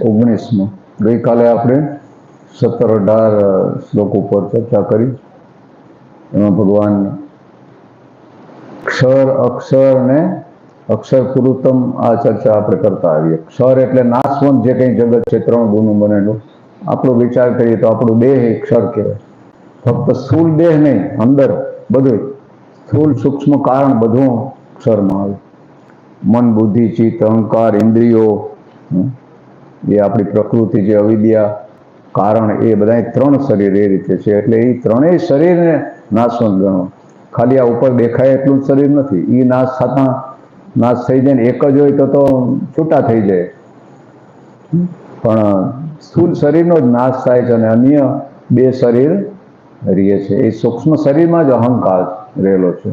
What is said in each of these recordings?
19 ગઈકાલે આપણે 17-18 શ્લોક ઉપર ચર્ચા કરી. એમાં ભગવાન ક્ષર અક્ષર ને અક્ષર પુરુષોત્તમ આ ચર્ચા આપણે કરતા આવીએ. ક્ષર એટલે નાશવંત જે કંઈ જગત છે 3 ગુણનું બનેલું. આપણો વિચાર કરીએ તો આપણું દેહ એ ક્ષર કહેવાય. ફક્ત સ્થૂળ દેહ નહીં, અંદર બધું સ્થૂળ સૂક્ષ્મ કારણ બધું ક્ષરમાં આવે. મન બુદ્ધિ ચિત્ત અહંકાર ઇન્દ્રિયો, એ આપણી પ્રકૃતિ જે અવિદ્યા કારણ, એ બધા 3 શરીર એ રીતે છે. એટલે એ 3 શરીરને નાશવંત ગણો. ખાલી આ ઉપર દેખાય એટલું જ શરીર નથી. એ નાશ થતા નાશ થઈ જાય ને એક જ હોય તો છૂટા થઈ જાય. પણ સ્થૂળ શરીરનો જ નાશ થાય છે અને અન્ય 2 શરીર રહે છે. એ સૂક્ષ્મ શરીરમાં જ અહંકાર રહેલો છે.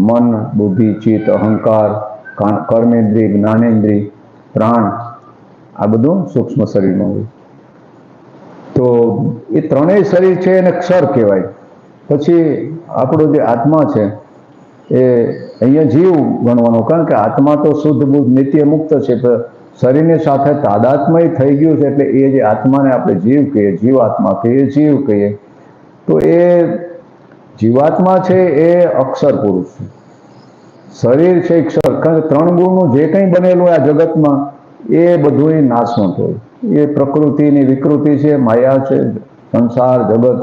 મન બુદ્ધિ ચિત્ત અહંકાર કર્મેન્દ્રિય જ્ઞાનેન્દ્રિય પ્રાણ, આ બધું સૂક્ષ્મ શરીરમાં હોય. તો એ 3 શરીર છે એને ક્ષર કહેવાય. પછી આપણો જે આત્મા છે એ અહીંયા જીવ ગણવાનો, કારણ કે આત્મા તો શુદ્ધ બુદ્ધ નિત્ય મુક્ત છે. શરીરની સાથે તાદાત્મય થઈ ગયું છે એટલે એ જે આત્માને આપણે જીવ કહીએ, જીવાત્મા કહીએ, જીવ કહીએ. તો એ જીવાત્મા છે એ અક્ષર પુરુષ છે. શરીર છે ક્ષર. કારણ કે 3 ગુણનું જે કંઈ બનેલું આ જગતમાં એ બધું નાશવંત હોય. એ પ્રકૃતિની વિકૃતિ છે, માયા છે, સંસાર જગત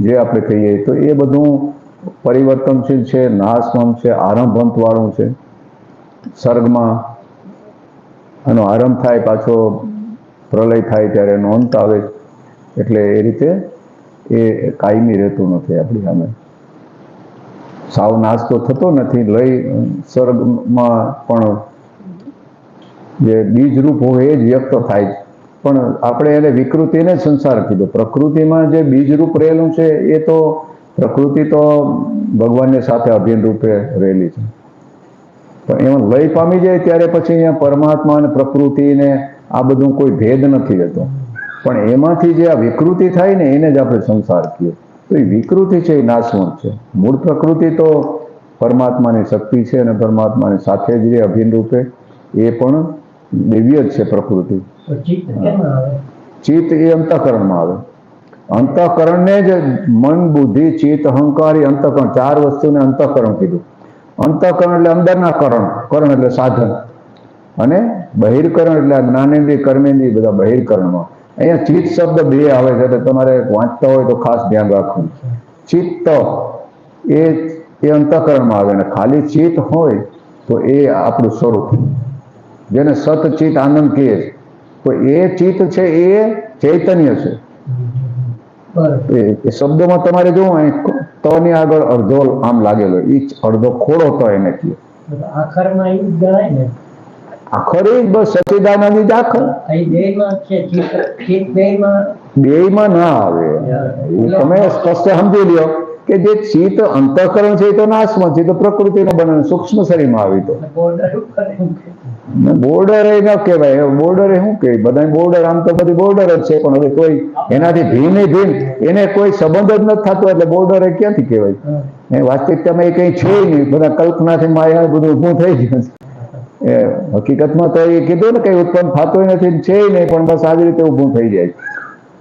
જે આપણે કહીએ તો એ બધું પરિવર્તનશીલ છે, નાશવંત છે, આરંભંત વાળું છે. સર્ગમાં એનો આરંભ થાય, પાછો પ્રલય થાય ત્યારે એનો અંત આવે. એટલે એ રીતે એ કાયમી રહેતું નથી. આપણી સામે સાવ નાશ તો થતો નથી. લય સર્ગમાં પણ જે બીજરૂપ હોય એ જ વ્યક્ત થાય. પણ આપણે એને વિકૃતિને સંસાર કીધો. પ્રકૃતિમાં જે બીજરૂપ રહેલું છે એ તો પ્રકૃતિ તો ભગવાનની સાથે અભિન્ન રૂપે રહેલી છે. પણ એમાં લય પામી જાય ત્યારે પછી અહીંયા પરમાત્મા અને પ્રકૃતિને આ બધું કોઈ ભેદ નથી રહેતો. પણ એમાંથી જે આ વિકૃતિ થાય ને એને જ આપણે સંસાર કહીએ. તો એ વિકૃતિ છે એ નાશવંત છે. મૂળ પ્રકૃતિ તો પરમાત્માની શક્તિ છે અને પરમાત્માની સાથે જ જે અભિન્ન રૂપે એ પણ દિવ્ય જ છે પ્રકૃતિ. ચિત્ત એ અંતઃકરણમાં આવે. અંતઃકરણને જ મન બુદ્ધિ ચિત્ત અહંકાર એ અંતઃકરણ, 4 વસ્તુને અંતઃકરણ કીધું. અંતઃકરણ એટલે અંદરના કરણ, કરણ એટલે સાધન, અને બહિર્કરણ એટલે જ્ઞાનેન્દ્રિય કર્મેન્દ્રિય બધા બહિર્કરણમાં. અહીંયા ચિત્ત શબ્દ 2 આવે છે એટલે તમારે વાંચતા હોય તો ખાસ ધ્યાન રાખવું. ચિત્ત એ અંતઃકરણમાં આવે, અને ખાલી ચિત્ત હોય તો એ આપણું સ્વરૂપ, જેને સત ચિત્ત આનંદ કહે છે. તો એ ચિત્ત છે એ ચૈતન્ય છે. એ શબ્દોમાં તમારે જોવો તની આગળ અડધો આમ લાગેલો, એ અડધો ખોડો તો એને કહે. આખરમાં એવું ગણાય ને, આખર એ બસ સચ્ચિદાનંદ જ આખર. બેયમાં ના આવે. તમે સ્પષ્ટ સમજી લ્યો કે જે ચિત્ત અંતઃકરણ છે એ તો નાશમાં છે, તો પ્રકૃતિનો બને સૂક્ષ્મ શરીરમાં આવી. તો બોર્ડર એ ન કહેવાય. બોર્ડર એ શું કે બધા બોર્ડર, આમ તો બધી બોર્ડર જ છે, પણ હવે કોઈ એનાથી ભિન્ન એને કોઈ સંબંધ જ નથી થતો એટલે બોર્ડર એ ક્યાંથી કહેવાય? એ વાસ્તવિકતામાં એ કંઈ છે નહીં. બધા કલ્પનાથી માયા બધું ઊભું થઈ ગયું. એ હકીકતમાં તો એ કીધું ને કંઈ ઉત્પન્ન થતું નથી, છે નહીં, પણ બસ આવી રીતે ઊભું થઈ જાય.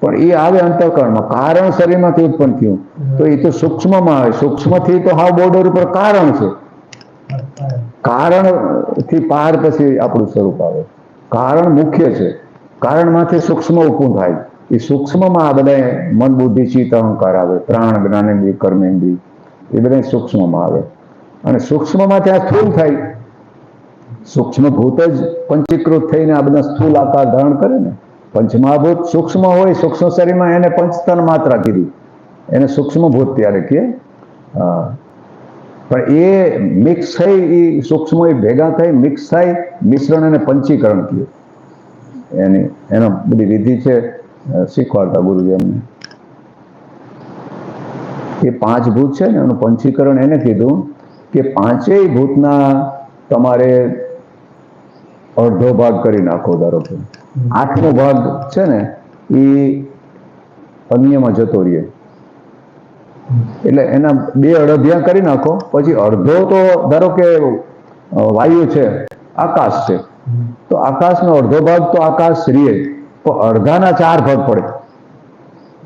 પણ એ આવે અંતઃકરણમાં. કારણ શરીરમાંથી ઉત્પન્ન થયું તો એ તો સૂક્ષ્મમાં આવે. સૂક્ષ્મથી તો હા બોર્ડર ઉપર કારણ છે. કારણથી પાર પછી આપણું સ્વરૂપ આવે. કારણ મુખ્ય છે. કારણમાંથી સૂક્ષ્મ ઊભું થાય. એ સૂક્ષ્મમાં આ બધા મન બુદ્ધિ ચિત્ત અહંકાર આવે. પ્રાણ જ્ઞાનેન્દ્રિય કર્મેન્દ્રિય એ બધા સૂક્ષ્મમાં આવે. અને સૂક્ષ્મમાંથી આ સ્થૂળ થાય. સૂક્ષ્મ ભૂત જ પંચીકૃત થઈને આ બધા સ્થૂલ આકાર ધારણ કરે ને. પંચમહાભૂત સૂક્ષ્મ હોય, સૂક્ષ્મ શરીરમાં એને પંચતન માત્રા કીધી, એને સૂક્ષ્મ ભૂત ત્યારે કહે. પણ એ મિક્સ થઈ, એ સૂક્ષ્મ ભેગા થઈ મિક્સ થાય, મિશ્રણ અને પંચીકરણ કહે. એનો બધી વિધિ છે, શીખવાડતા ગુરુજી એમને. એ 5 ભૂત છે ને એનું પંચીકરણ એને કીધું કે 5 ભૂતના તમારે અડધો ભાગ કરી નાખો. ધારો કે 8મો ભાગ છે ને એ અન્યમાં જતો રહે, એટલે એના 2 અડધિયા કરી નાખો. પછી અડધો તો ધારો કે વાયુ છે, આકાશ છે, તો આકાશનો અડધો ભાગ તો આકાશ રહે, તો અડધાના 4 ભાગ પડે.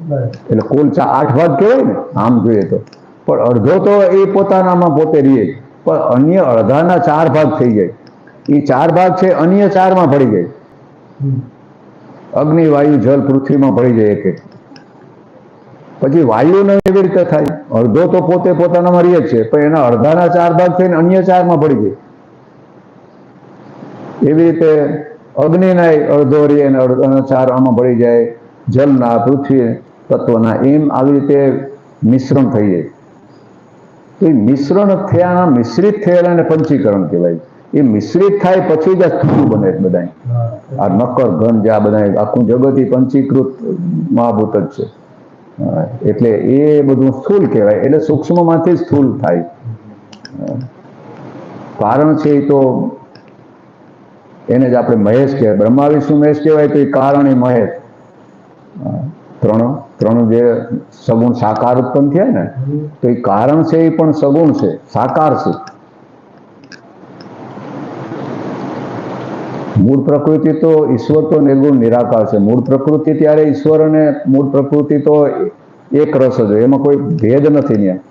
બરાબર. એટલે કુલ 8 ભાગ કહેવાય ને આમ જોઈએ તો, પણ અડધો તો એ પોતાનામાં પોતે રહીએ, પણ અન્ય અડધાના 4 ભાગ થઈ જાય. એ 4 ભાગ છે અન્ય 4માં ભળી જાય. હમ. અગ્નિ, વાયુ, જલ, પૃથ્વીમાં ભળી જાય એક એક. પછી વાયુને એવી રીતે થાય, અડધો તો પોતે પોતાનામાં રહે જ છે, પણ એના અડધાના 4 ભાગ થઈને અન્ય 4માં ભળી જાય. એવી રીતે અગ્નિના અડધો રહે અને અડધાના 4 આમાં ભળી જાય, જલના, પૃથ્વી તત્વના, એમ આવી રીતે મિશ્રણ થઈ જાય. તો એ મિશ્રણ થયાના, મિશ્રિત થયેલાને પંચીકરણ કહેવાય. એ મિશ્રિત થાય પછી જ આ સ્થૂળ બને બધા. હા. આ નક્કર ઘન જે આ બધા આખું જગત એ પંચીકૃત મહાભૂત જ છે. એટલે એ બધું સ્થૂળ કહેવાય. એટલે સૂક્ષ્મમાંથી સ્થૂળ થાય. કારણ છે એ તો એને જ આપણે મહેશ કહેવાય. બ્રહ્મા વિષ્ણુ મહેશ કહેવાય તો એ કારણ એ મહેશ. ત્રણ જે સગુણ સાકાર ઉત્પન્ન થયા ને, તો એ કારણ છે એ પણ સગુણ છે, સાકાર છે. મૂળ પ્રકૃતિ તો ઈશ્વર તો નિર્ગુણ નિરાકાર છે. મૂળ પ્રકૃતિ ત્યારે ઈશ્વર અને મૂળ પ્રકૃતિ તો એક રસ જ હોય, એમાં કોઈ ભેદ નથી ત્યાં.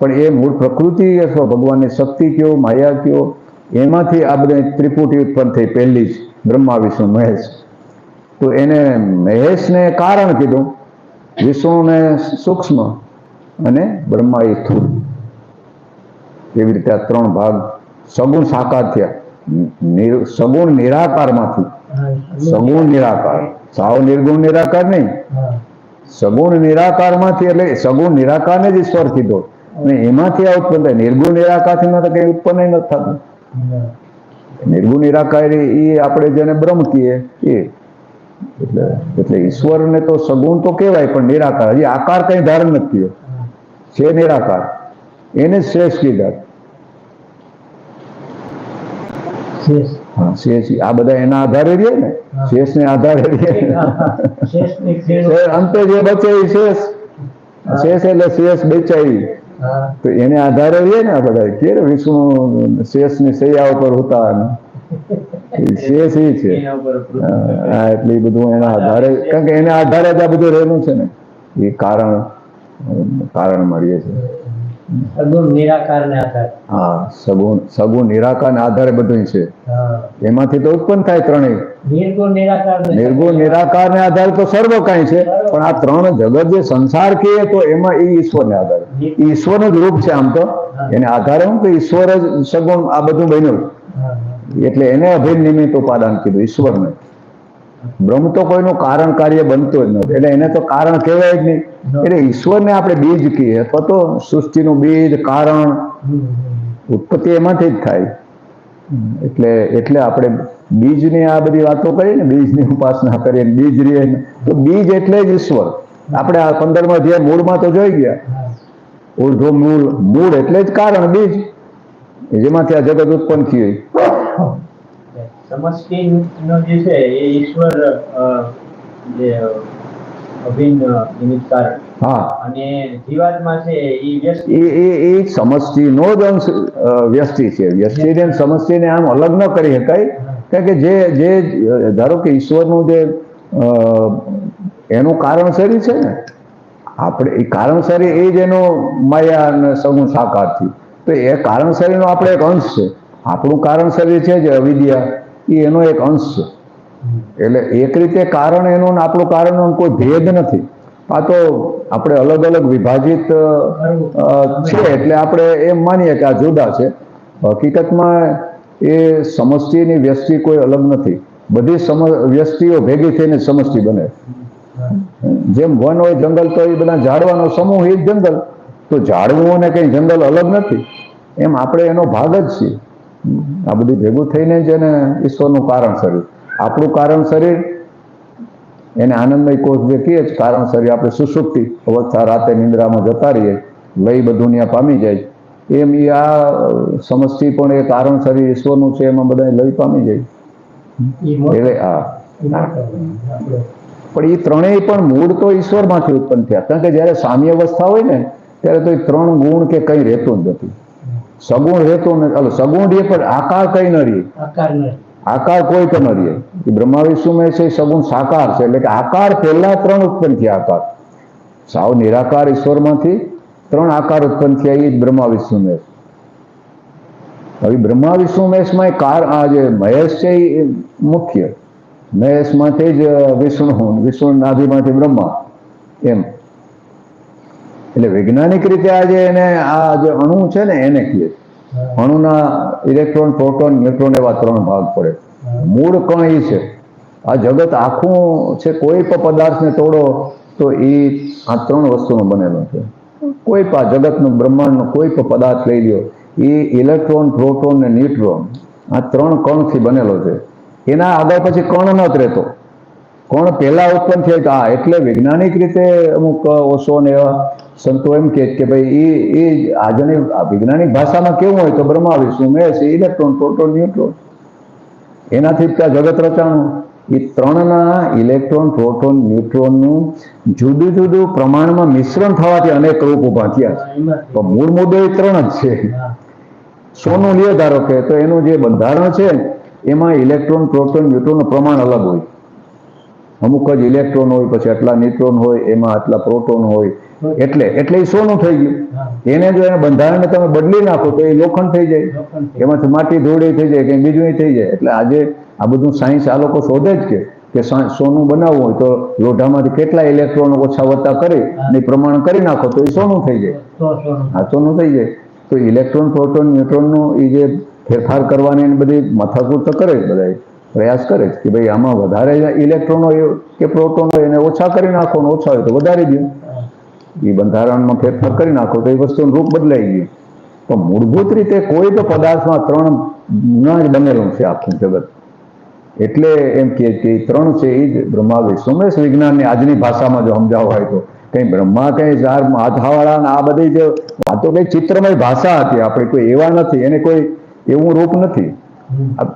પણ એ મૂળ પ્રકૃતિ અથવા ભગવાનની શક્તિ કયો, માયા કયો, એમાંથી આ બધા ત્રિપુટી ઉત્પન્ન થઈ પહેલી જ, બ્રહ્મા વિષ્ણુ મહેશ. તો એને મહેશને કારણ કીધું, વિષ્ણુને સૂક્ષ્મ અને બ્રહ્મા એ સ્થૂળ. એવી રીતે આ 3 ભાગ સગુણ સાકાર થયા. સગુણ નિરાકારમાંથી, સગુણ નિરાકાર, સાવ નિર્ગુણ નિરાકાર નહીં, હા. સગુણ નિરાકારમાંથી, એટલે સગુણ નિરાકારને જ ઈશ્વર કીધો અને એમાંથી આ ઉત્પન્ન થાય. નિર્ગુણ નિરાકારથી તો કંઈ ઉત્પન્ન નથી થતું. હા. નિર્ગુણ નિરાકાર એ આપણે જેને બ્રહ્મ કહીએ એ. એટલે ઈશ્વરને તો સગુણ તો કહેવાય, પણ નિરાકાર, હજી આકાર કંઈ ધારણ નથી થયો, છે નિરાકાર. એને જ શ્રેષ્ઠ કીધા. શેષ. હા, શેષ. આ બધા એના આધારે રહે ને, શેષને આધારે રહે. શેષને ખેડૂત. અંતે જે બચે એ શેષ. શેષ એટલે શેષ બેચાઈ. હા. તો એને આધારે રહે ને આ બધા. કે વિષ્ણુ શેષની સૈયા ઉપર હોતા, શેષ એ છે. હા, એટલે એ બધું એના આધારે, કારણ કે એના આધારે જ આ બધું રહેલું છે ને. એ કારણ મળીએ છે. સગુણ નિરાકારને આધારે. હા, સગુણ નિરાકારના આધારે બધું છે. હા. એમાંથી તો ઉત્પન્ન થાય ત્રણેય. નિર્ગુણ નિરાકારને. નિર્ગુણ નિરાકારને આધારે તો સર્વ કાંઈ છે, પણ આ 3 જગત જે સંસાર કહીએ તો એમાં એ ઈશ્વરને આધારે. ઈશ્વરનું જ રૂપ છે આમ તો. એને આધારે હું કે ઈશ્વર જ સગુણ આ બધું બન્યું. હા. એટલે એને અભિન્ન નિમિત્ત ઉપાદાન કીધું ઈશ્વરને. બ્રહ્મ તો કોઈનું કારણ કાર્ય બનતો જ નથી, એટલે એને તો કારણ કહેવાય જ નહીં. એટલે ઈશ્વરને આપણે બીજ કહીએ, અથવા તો સૃષ્ટિનું બીજ, કારણ, ઉત્પત્તિ એમાંથી જ થાય. એટલે આપણે બીજની આ બધી વાતો કરીએ ને, બીજની ઉપાસના કરીએ, બીજ રહીએ, તો બીજ એટલે જ ઈશ્વર. આપણે આ 15મા અધ્યાય મૂળમાં તો જોઈ ગયા. ઉર્ધ્વ મૂળ એટલે જ કારણ, બીજ, જેમાંથી આ જગત ઉત્પન્ન થયું. સમષ્ટિનો જે છે એ ઈશ્વર જે અભિન્ન નિમિત્ત કારણ. હા. અને જીવાત્મા છે એ વ્યષ્ટિ. એ સમષ્ટિનો જ અંશ વ્યષ્ટિ છે. વ્યષ્ટિને સમષ્ટિને આમ અલગ ન કરી શકાય. કારણ કે જે ધારો કે ઈશ્વરનું જે એનું કારણ શરીર છે ને, આપણે એ કારણ શરીર એ જ એનો માયા અને સગુણ સાકાર થયું. તો એ કારણ શરીરનો આપણે એક અંશ છે. આપણું કારણ શરીર છે જે અવિદ્યા, એ એનો એક અંશ છે. એટલે એક રીતે કારણ એનું ને આપણું કારણનો કોઈ ભેદ નથી. આ તો આપણે અલગ અલગ વિભાજિત છે, એટલે આપણે એમ માનીએ કે આ જુદા છે. હકીકતમાં એ સમષ્ટિની વ્યષ્ટિ કોઈ અલગ નથી. બધી વ્યષ્ટિઓ ભેગી થઈને સમષ્ટિ બને. જેમ વન હોય જંગલ, તો એ બધા ઝાડવાનો સમૂહ એ જંગલ. તો ઝાડવું અને કંઈ જંગલ અલગ નથી. એમ આપણે એનો ભાગ જ છીએ. આ બધું ભેગું થઈને જ એને ઈશ્વરનું કારણ શરીર. આપણું કારણ શરીર એને આનંદમય કોષ જે કહીએ જ કારણ શરીર, આપણે સુષુપ્તિ અવસ્થા, રાતે નિંદ્રામાં જતા રહીએ, લઈ બધું ત્યાં પામી જાય. એમ એ આ સમષ્ટિ પણ એ કારણ શરીર ઈશ્વરનું છે, એમાં બધા લઈ પામી જાય. એટલે પણ એ ત્રણેય પણ મૂળ તો ઈશ્વરમાંથી ઉત્પન્ન થયા. કારણ કે જ્યારે સામ્ય અવસ્થા હોય ને, ત્યારે તો એ 3 ગુણ કે કંઈ રહેતું જ નથી. સગુણ રહેતું નથી. સગુણ રહે પણ આકાર કંઈ ન રહે. આકાર કોઈ તો ન રહે. એ બ્રહ્મા વિષ્ણુ મહેશ એ સગુણ સાકાર છે, એટલે કે આકાર પહેલા 3 ઉત્પન્ન થયા. આકાર સાવ નિરાકાર ઈશ્વરમાંથી 3 આકાર ઉત્પન્ન થયા, એ જ બ્રહ્મા વિષ્ણુ મહેશ. હવે બ્રહ્મા વિષ્ણુ મહેશમાં આ જે મહેશ છે એ મુખ્ય, મહેશમાંથી જ વિષ્ણુ નાભીમાંથી બ્રહ્મા, એમ. એટલે વૈજ્ઞાનિક રીતે આજે એને આ જે અણુ છે ને એને કહે. અણુના ઇલેક્ટ્રોન, પ્રોટોન, ન્યુટ્રોન એવા 3 ભાગ પડે. મૂળ કણ એ છે. આ જગત આખું છે, કોઈ પણ પદાર્થને તોડો તો એ આ 3 વસ્તુનો બનેલો છે. કોઈ પણ જગતનું, બ્રહ્માંડનો કોઈ પણ પદાર્થ લઈ લ્યો, એ ઇલેક્ટ્રોન, પ્રોટોન ને ન્યુટ્રોન આ 3 કણથી બનેલો છે. એના આગળ પછી કણ ન જ રહેતો. કણ પહેલા ઉત્પન્ન થયા હતા. એટલે વૈજ્ઞાનિક રીતે અમુક ઓશો ને એવા સંતો એમ કે ભાઈ એ આજની વૈજ્ઞાનિક ભાષામાં કેવું હોય તો Brahma Vishnu Mahesh electron, proton, neutron, એનાથી ત્યાં જગત રચાણું. એ 3ના ઇલેક્ટ્રોન, પ્રોટોન, ન્યુટ્રોનનું જુદું જુદું પ્રમાણમાં મિશ્રણ થવાથી અનેક રૂપ ઉભા થયા છે. પણ મૂળ મુદ્દો એ 3 જ છે. સોનું લ્યો ધારો કે, તો એનું જે બંધારણ છે એમાં ઇલેક્ટ્રોન, પ્રોટોન, ન્યુટ્રોનનું પ્રમાણ અલગ હોય. અમુક જ ઇલેક્ટ્રોન હોય, પછી આટલા ન્યુટ્રોન હોય, એમાં આટલા પ્રોટોન હોય, એટલે એ સોનું થઈ ગયું. એને જો એના બંધારણને તમે બદલી નાખો તો એ લોખંડ થઈ જાય, એમાંથી માટી ધૂળી થઈ જાય, કંઈ બીજું થઈ જાય. એટલે આજે આ બધું સાયન્સ આ લોકો શોધે જ કે સોનું બનાવવું હોય તો લોઢામાંથી કેટલા ઇલેક્ટ્રોન ઓછા વત્તા કરી ને પ્રમાણ કરી નાખો તો એ સોનું થઈ જાય. આ સોનું થઈ જાય. તો ઇલેક્ટ્રોન, પ્રોટોન, ન્યુટ્રોનનું એ જે ફેરફાર કરવાની બધી મથાકૂટ તો કરે જ, બધા પ્રયાસ કરે જ કે ભાઈ આમાં વધારે ઇલેક્ટ્રોન હોય કે પ્રોટોન હોય એને ઓછા કરી નાખો, ને ઓછા હોય તો વધારી દો. એ બંધારણમાં ફેરફાર કરી નાખો તો એ વસ્તુનું રૂપ બદલાઈ ગયું. પણ મૂળભૂત રીતે કોઈ તો પદાર્થમાં 3 ગુણા જ બનેલું છે આખું જગત. એટલે એમ કે 3 છે એ જ બ્રહ્મા વિષ્ણુ મહેશ. વિજ્ઞાનની આજની ભાષામાં જો સમજાવવા હોય તો કંઈ બ્રહ્મા, કંઈ 4 હાથવાળા ને આ બધી જે વાતો કંઈ ચિત્રમય ભાષા હતી આપણી, કોઈ એવા નથી, એને કોઈ એવું રૂપ નથી.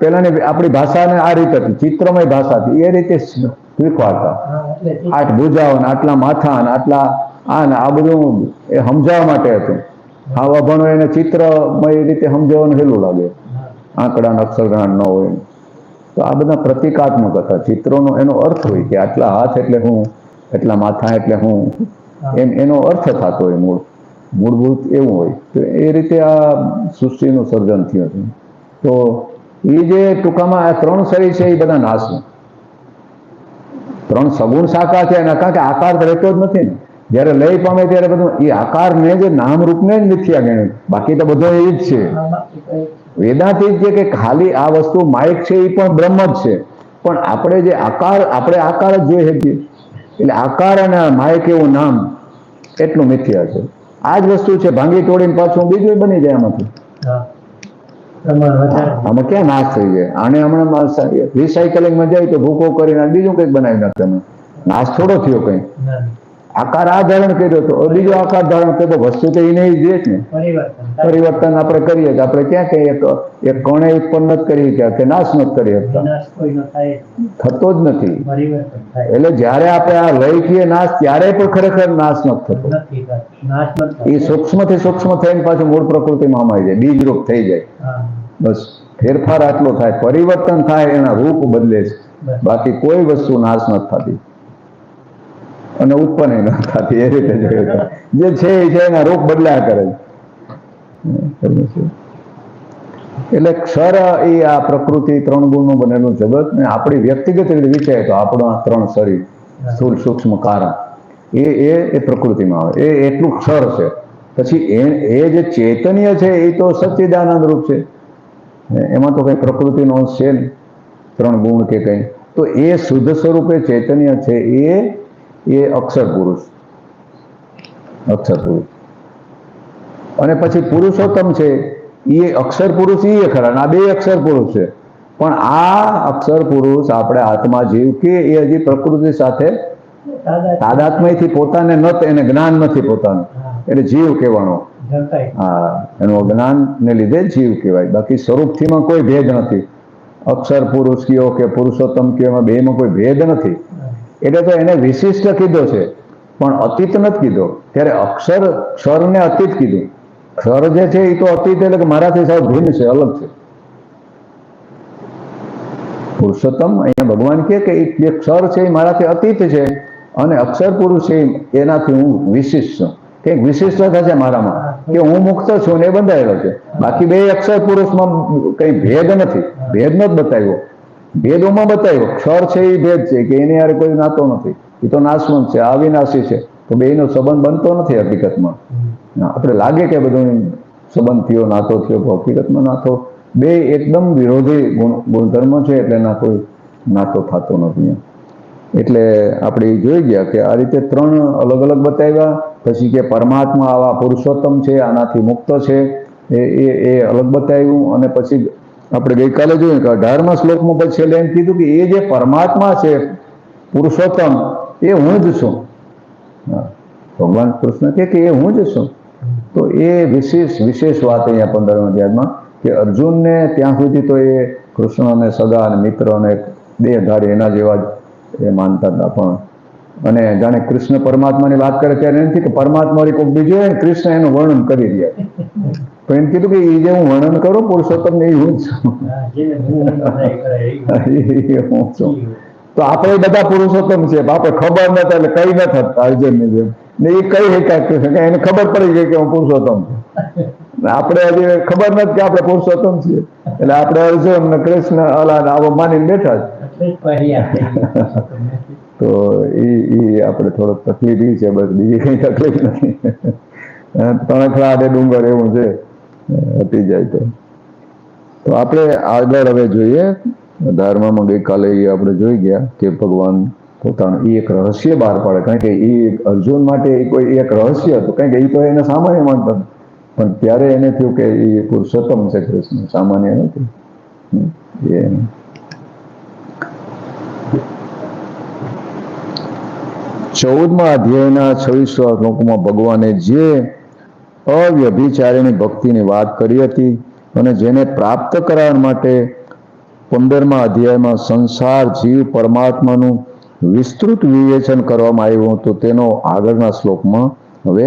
પેલાની આપણી ભાષાને આ રીતે હતી, ચિત્રમય ભાષા હતી, એ રીતે શીખવાડતા. 8 ભુજાઓ ને આટલા માથા ને આટલા આ બધું એ સમજાવવા માટે હતું. આવા ભણો એને ચિત્રમય રીતે સમજાવવાનું હેલું લાગે, આંકડા અક્ષરગ્રહણ ન હોય. તો આ બધા પ્રતિકાત્મક હતા. ચિત્રોનો એનો અર્થ હોય કે આટલા હાથ એટલે હું, એટલા માથા એટલે હું, એમ એનો અર્થ થતો હોય. મૂળભૂત એવું હોય. તો એ રીતે આ સૃષ્ટિનું સર્જન થયું હતું. તો એ જે ટૂંકામાં આ 3 શરીર છે એ બધા નાશનું. 3 સગુણ સાકાર છે એના, કારણ કે આકાર રહેતો જ નથી ને. જ્યારે લય પામે ત્યારે બધું એ આકારને જ, નામરૂપને જ મિથ્યા ગણ્યું. બાકી તો બધો એ જ છે. વેદાંત એ જ છે કે ખાલી આ વસ્તુ માયક છે એ પણ બ્રહ્મ જ છે. પણ આપણે જે આપણે આકાર જ જોઈ શકીએ. એટલે આકાર અને માયક એવું નામ એટલું મિથ્યા છે. આ જ વસ્તુ છે, ભાંગી તોડીને પાછું બીજું બની જાય આમાંથી. આમાં ક્યાં નાશ થઈ જાય? આને હમણાં રિસાયકલિંગમાં જાય તો ભૂકો કરીને બીજું કંઈક બનાવી નાખે. નાશ થોડો થયો કંઈ. આકાર આ ધારણ કર્યો તો બીજો આકાર ધારણ કર્યો, વસ્તુ તો એને જ દે જ ને. પરિવર્તન આપણે કરીએ તો આપણે ક્યાં કહીએ એક કણે ઉત્પન્ન નથી કરી કે નાશ નથી કરી શકતા, થતો જ નથી. એટલે જ્યારે આપણે આ લઈ કહીએ નાશ, ત્યારે પણ ખરેખર નાશ નથી થતો. એ સૂક્ષ્મથી સૂક્ષ્મ થઈને પાછું મૂળ પ્રકૃતિમાં આવી જાય, બીજરૂપ થઈ જાય. બસ ફેરફાર આટલો થાય, પરિવર્તન થાય, એના રૂપ બદલે છે. બાકી કોઈ વસ્તુ નાશ નથી થતી અને ઉત્પન્ન ન થતી. એ રીતે જે છે એના રૂપ બદલાયા કરે. એટલે ક્ષર એ આ પ્રકૃતિ 3 ગુણનું બનેલું જગત ને આપણી વ્યક્તિગત રીતે વિચારે તો આપણા 3 શરીર, સ્થૂળ, સૂક્ષ્મ, કારણ, એ પ્રકૃતિમાં આવે. એ એટલું ક્ષર છે. પછી એ જે ચૈતન્ય છે એ તો સચ્ચિદાનંદ રૂપ છે. એમાં તો કઈ પ્રકૃતિનો અંશ છે નહીં, 3 ગુણ કે કંઈ. તો એ શુદ્ધ સ્વરૂપે ચૈતન્ય છે એ અક્ષર પુરુષ. અને પછી પુરુષોત્તમ છે એ અક્ષર પુરુષ, એ ખરા. આ 2 અક્ષર પુરુષ છે. પણ આ અક્ષર પુરુષ આપણે આત્મા જીવ કે એ હજી પ્રકૃતિ સાથે તાદાત્મ્યથી પોતાને એને જ્ઞાન નથી પોતાનું, એટલે જીવ કહેવાનો. હા, એનું જ્ઞાન ને લીધે જીવ કહેવાય. બાકી સ્વરૂપથીમાં કોઈ ભેદ નથી. અક્ષર પુરુષ કયો કે પુરુષોત્તમ કયો, એમાં 2માં કોઈ ભેદ નથી. એટલે તો એને વિશિષ્ટ કીધો છે, પણ અતીત નથી કીધો. ત્યારે ક્ષરને અતીત કીધું. ક્ષર જે છે એ તો અતીત એટલે કે મારાથી સાવ ભિન્ન છે, અલગ છે. પુરુષોત્તમ અહીંયા ભગવાન કહે કે એ ક્ષર છે એ મારાથી અતીત છે અને અક્ષર પુરુષ છે એનાથી હું વિશિષ્ટ છું. કંઈક વિશિષ્ટતા છે મારામાં કે હું મુક્ત છું ને એ બંધાયેલો છે. બાકી બે અક્ષર પુરુષમાં કઈ ભેદ નથી, ભેદ નથી બતાવ્યો. ભેદોમાં બતાવ્યો ક્ષર છે એ ભેદ છે કે એની યારે કોઈ નાતો નથી, એ તો નાશવંત છે, અવિનાશી છે, તો બેનો સંબંધ બનતો નથી હકીકતમાં. આપણે લાગે કે બધું સંબંધ થયો, નાતો થયો, હકીકતમાં નાતો બે એકદમ વિરોધી ગુણધર્મ છે, એટલે એના કોઈ નાતો થતો નથી. એટલે આપણે જોઈ ગયા કે આ રીતે ત્રણ અલગ અલગ બતાવ્યા. પછી કે પરમાત્મા આવા પુરુષોત્તમ છે, આનાથી મુક્ત છે, એ અલગ બતાવ્યું. અને પછી આપણે ગઈકાલે જોયું કે 18મા શ્લોકમાં પછી છેલ્લે એમ કીધું કે એ જે પરમાત્મા છે પુરુષોત્તમ એ હું જ છું. ભગવાન કૃષ્ણ કે એ હું જ છું. તો એ વિશેષ વાત અહીંયા 15મા અધ્યાયમાં કે અર્જુનને ત્યાં સુધી તો એ કૃષ્ણને સગા અને મિત્ર અને દેહધારી એના જેવા જ એ માનતા હતા. પણ અને જાણે કૃષ્ણ પરમાત્માની વાત કરે ત્યારે એમ કે પરમાત્મા કોઈ બીજો હોય કૃષ્ણ એનું વર્ણન કરી રહ્યા. તો એમ કીધું કે એ જે હું વર્ણન કરું પુરુષોત્તમ ને એ હું છું. તો આપણે બધા પુરુષોત્તમ છે, આપણે ખબર નતા એટલે કઈ ન થતા અર્જુનની જેમ ને એ કઈ કૃષ્ણ એને ખબર પડી ગઈ કે હું પુરુષોત્તમ છું. આપણે હજી ખબર નથી કે આપણે પુરુષોત્તમ છીએ, એટલે આપણે અર્જુન ને કૃષ્ણ અલા આવો માનીને બેઠા જ. તો એ આપણે થોડોક તકલીફ છે, બસ બીજી કઈ તકલીફ નથી. તણખલા આડે ડુંગર એવું છે, હટી જાય તો આપણે આગળ હવે જોઈએ. 18માં ગઈકાલે આપણે જોઈ ગયા કે ભગવાન પોતાનું એક રહસ્ય બહાર પાડે, કારણ કે એ અર્જુન માટે કોઈ એક રહસ્ય હતું, કારણ કે એ તો એને સામાન્ય માનતા, પણ ત્યારે એને થયું કે એ પુરુષોત્તમ છે કૃષ્ણ, સામાન્ય નથી. એ 14મા અધ્યાયના 26 શ્લોકમાં ભગવાને જે અવ્યભિચારીની ભક્તિની વાત કરી હતી અને જેને પ્રાપ્ત કરવા માટે 15મા અધ્યાયમાં સંસાર જીવ પરમાત્માનું વિસ્તૃત વિવેચન કરવામાં આવ્યું હતું, તેનો આગળના શ્લોકમાં હવે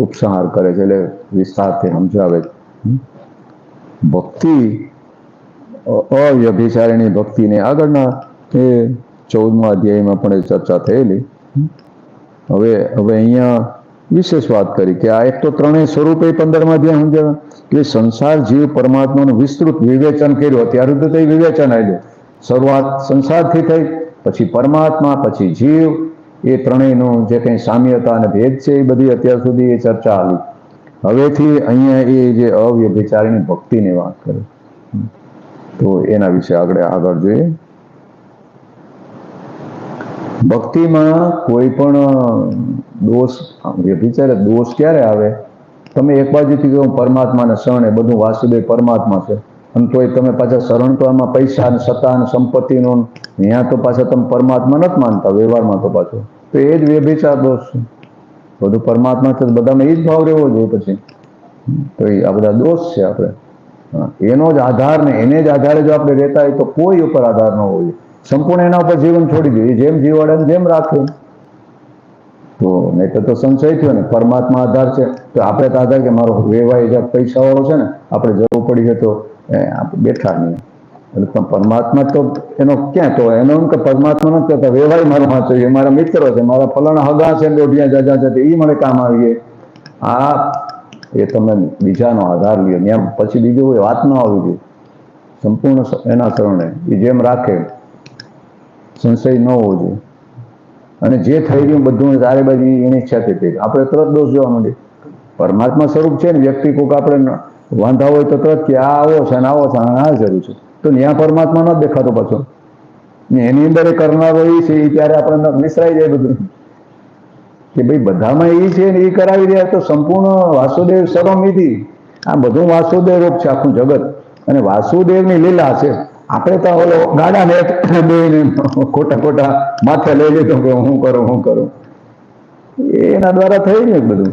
ઉપસંહાર કરે છે, એટલે વિસ્તારથી સમજાવે છે. ભક્તિ અવ્યભિચારીની ભક્તિને આગળના એ 14મા અધ્યાયમાં પણ એ ચર્ચા થયેલી. હવે અહીંયા વિશેષ વાત કરી કે આ એક તો ત્રણેય સ્વરૂપે 15મા અધ્યાય સમજાવ્યા કે સંસાર જીવ પરમાત્માનું વિસ્તૃત વિવેચન કર્યું. અત્યાર સુધી તો એ વિવેચન આવ્યું, શરૂઆત સંસારથી થઈ, પછી પરમાત્મા, પછી જીવ, એ ત્રણેયનું જે કંઈ સામ્યતા અને ભેદ છે એ બધી અત્યાર સુધી એ ચર્ચા આવી. હવેથી અહીંયા એ જે અવ્યભિચારીની ભક્તિની વાત કરે, તો એના વિશે આગળ જોઈએ. ભક્તિમાં કોઈ પણ દોષ, વ્યભિચાર દોષ ક્યારે આવે? તમે એક બાજુથી કહો પરમાત્માને શરણે, બધું વાસુદેવ પરમાત્મા છે, અને તોય તમે પાછા શરણ તો આમાં પૈસા અને સત્તા અને સંપત્તિનો, ત્યાં તો પાછા તમે પરમાત્મા નથી માનતા વ્યવહારમાં, તો પાછો તો એ જ વ્યભિચાર દોષ છે. બધું પરમાત્મા છે, બધામાં એ જ ભાવ રહેવો જોઈએ પછી. તો એ આ બધા દોષ છે. આપણે એનો જ આધાર ને એને જ આધારે જો આપણે રહેતા હોય તો કોઈ ઉપર આધાર ન હોય, સંપૂર્ણ એના ઉપર જીવન છોડી દઈએ, જેમ જીવાડે જેમ રાખે. તો નહીં તો સંશય થયો ને, પરમાત્મા આધાર છે તો આપણે તો આધાર કે મારો વેવાય પૈસા વાળો છે ને, આપણે જરૂર પડી છે તો બેઠા નહીં. એટલે પરમાત્મા તો એનો ક્યાં, તો એનો એમ કે પરમાત્મા નથી કહેતા વેવાય મારો વાંચો છે, મારા મિત્રો છે, મારા ફલાણા હગા છે, દોઢિયા જાજા છે, એ મને કામ આવીએ. એ તમે બીજાનો આધાર લ્યો, ત્યાં પછી બીજું કોઈ વાત ન આવી જોઈએ. સંપૂર્ણ એના શરણે એ જેમ રાખે, સંશય ન હોવો જોઈએ. અને જે થઈ રહ્યું બધું ચારે બાજુ એની ઈચ્છાથી થઈ, આપણે તરત દોષ જોવા માંડીએ. પરમાત્મા સ્વરૂપ છે ને, વ્યક્તિ કોઈક આપણે વાંધા હોય તો તરત કે આ આવો છે ને આવો છે, આ જરૂર છે, તો ત્યાં પરમાત્મા ન દેખાતો પાછો. એની અંદર એ કરનારો એ છે, એ ત્યારે આપણે નિસરાઈ જાય બધું કે ભાઈ બધામાં એ છે ને એ કરાવી રહ્યા. તો સંપૂર્ણ વાસુદેવ સર્વમિધિ, આ બધું વાસુદેવ રૂપ છે આખું જગત, અને વાસુદેવની લીલા છે. આપણે તો ઓલો ગાડા ને ખોટા માથે લઈ લીધો કે હું કરું, એના દ્વારા થઈ ને બધું.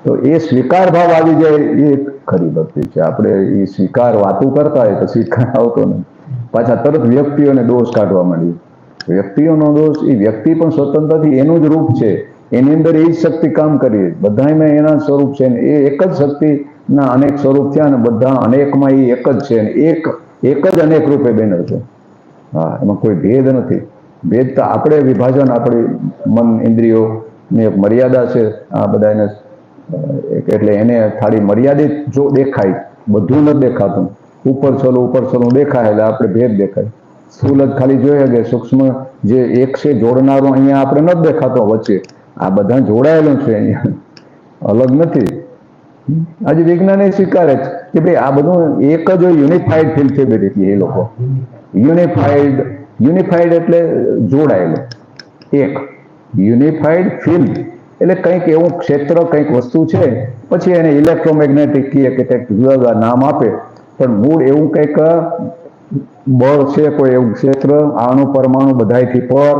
તો એ સ્વીકાર ભાવ આવી જાય, એ ખરી ભક્તિ છે. આપણે એ સ્વીકાર વાતું કરતા હોય તો સ્વીકાર આવતો નથી, પાછા તરત વ્યક્તિઓને દોષ કાઢવા માંડીએ. વ્યક્તિઓનો દોષ, એ વ્યક્તિ પણ સ્વતંત્રથી એનું જ રૂપ છે, એની અંદર એ જ શક્તિ કામ કરી, બધામાં એના સ્વરૂપ છે ને, એ એક જ શક્તિના અનેક સ્વરૂપ થયા ને બધા અનેકમાં એ એક જ છે. એક જ અનેક રૂપે બેનર છે. હા, એમાં કોઈ ભેદ નથી. ભેદ તો આપણે વિભાજન, આપણી મન ઇન્દ્રિયો ની એક મર્યાદા છે. આ બધા એને એટલે એને ખાલી મર્યાદિત જો દેખાય, બધું નથી દેખાતું. ઉપર છોલું દેખાય એટલે આપણે ભેદ દેખાય. સ્થૂલ જ ખાલી જોઈએ કે સૂક્ષ્મ જે એક છે જોડનારો અહીંયા આપણે નથી દેખાતો વચ્ચે. આ બધા જોડાયેલું છે અહીંયા, અલગ નથી. આજે વિજ્ઞાન એ સ્વીકારે છે કે ભાઈ આ બધું એક જ યુનિફાઈડ ફીલ થઈ બધી એ લોકો. યુનિફાઈડ એટલે જોડાયેલું એક. યુનિફાઈડ ફિલ્ડ એટલે કંઈક એવું ક્ષેત્ર, કંઈક વસ્તુ છે, પછી એને ઇલેક્ટ્રોમેગ્નેટિક કહીએ કે કંઈક જુદા જુદા નામ આપે, પણ મૂળ એવું કંઈક બળ છે, કોઈ એવું ક્ષેત્ર, આણુ પરમાણુ બધાયથી પર,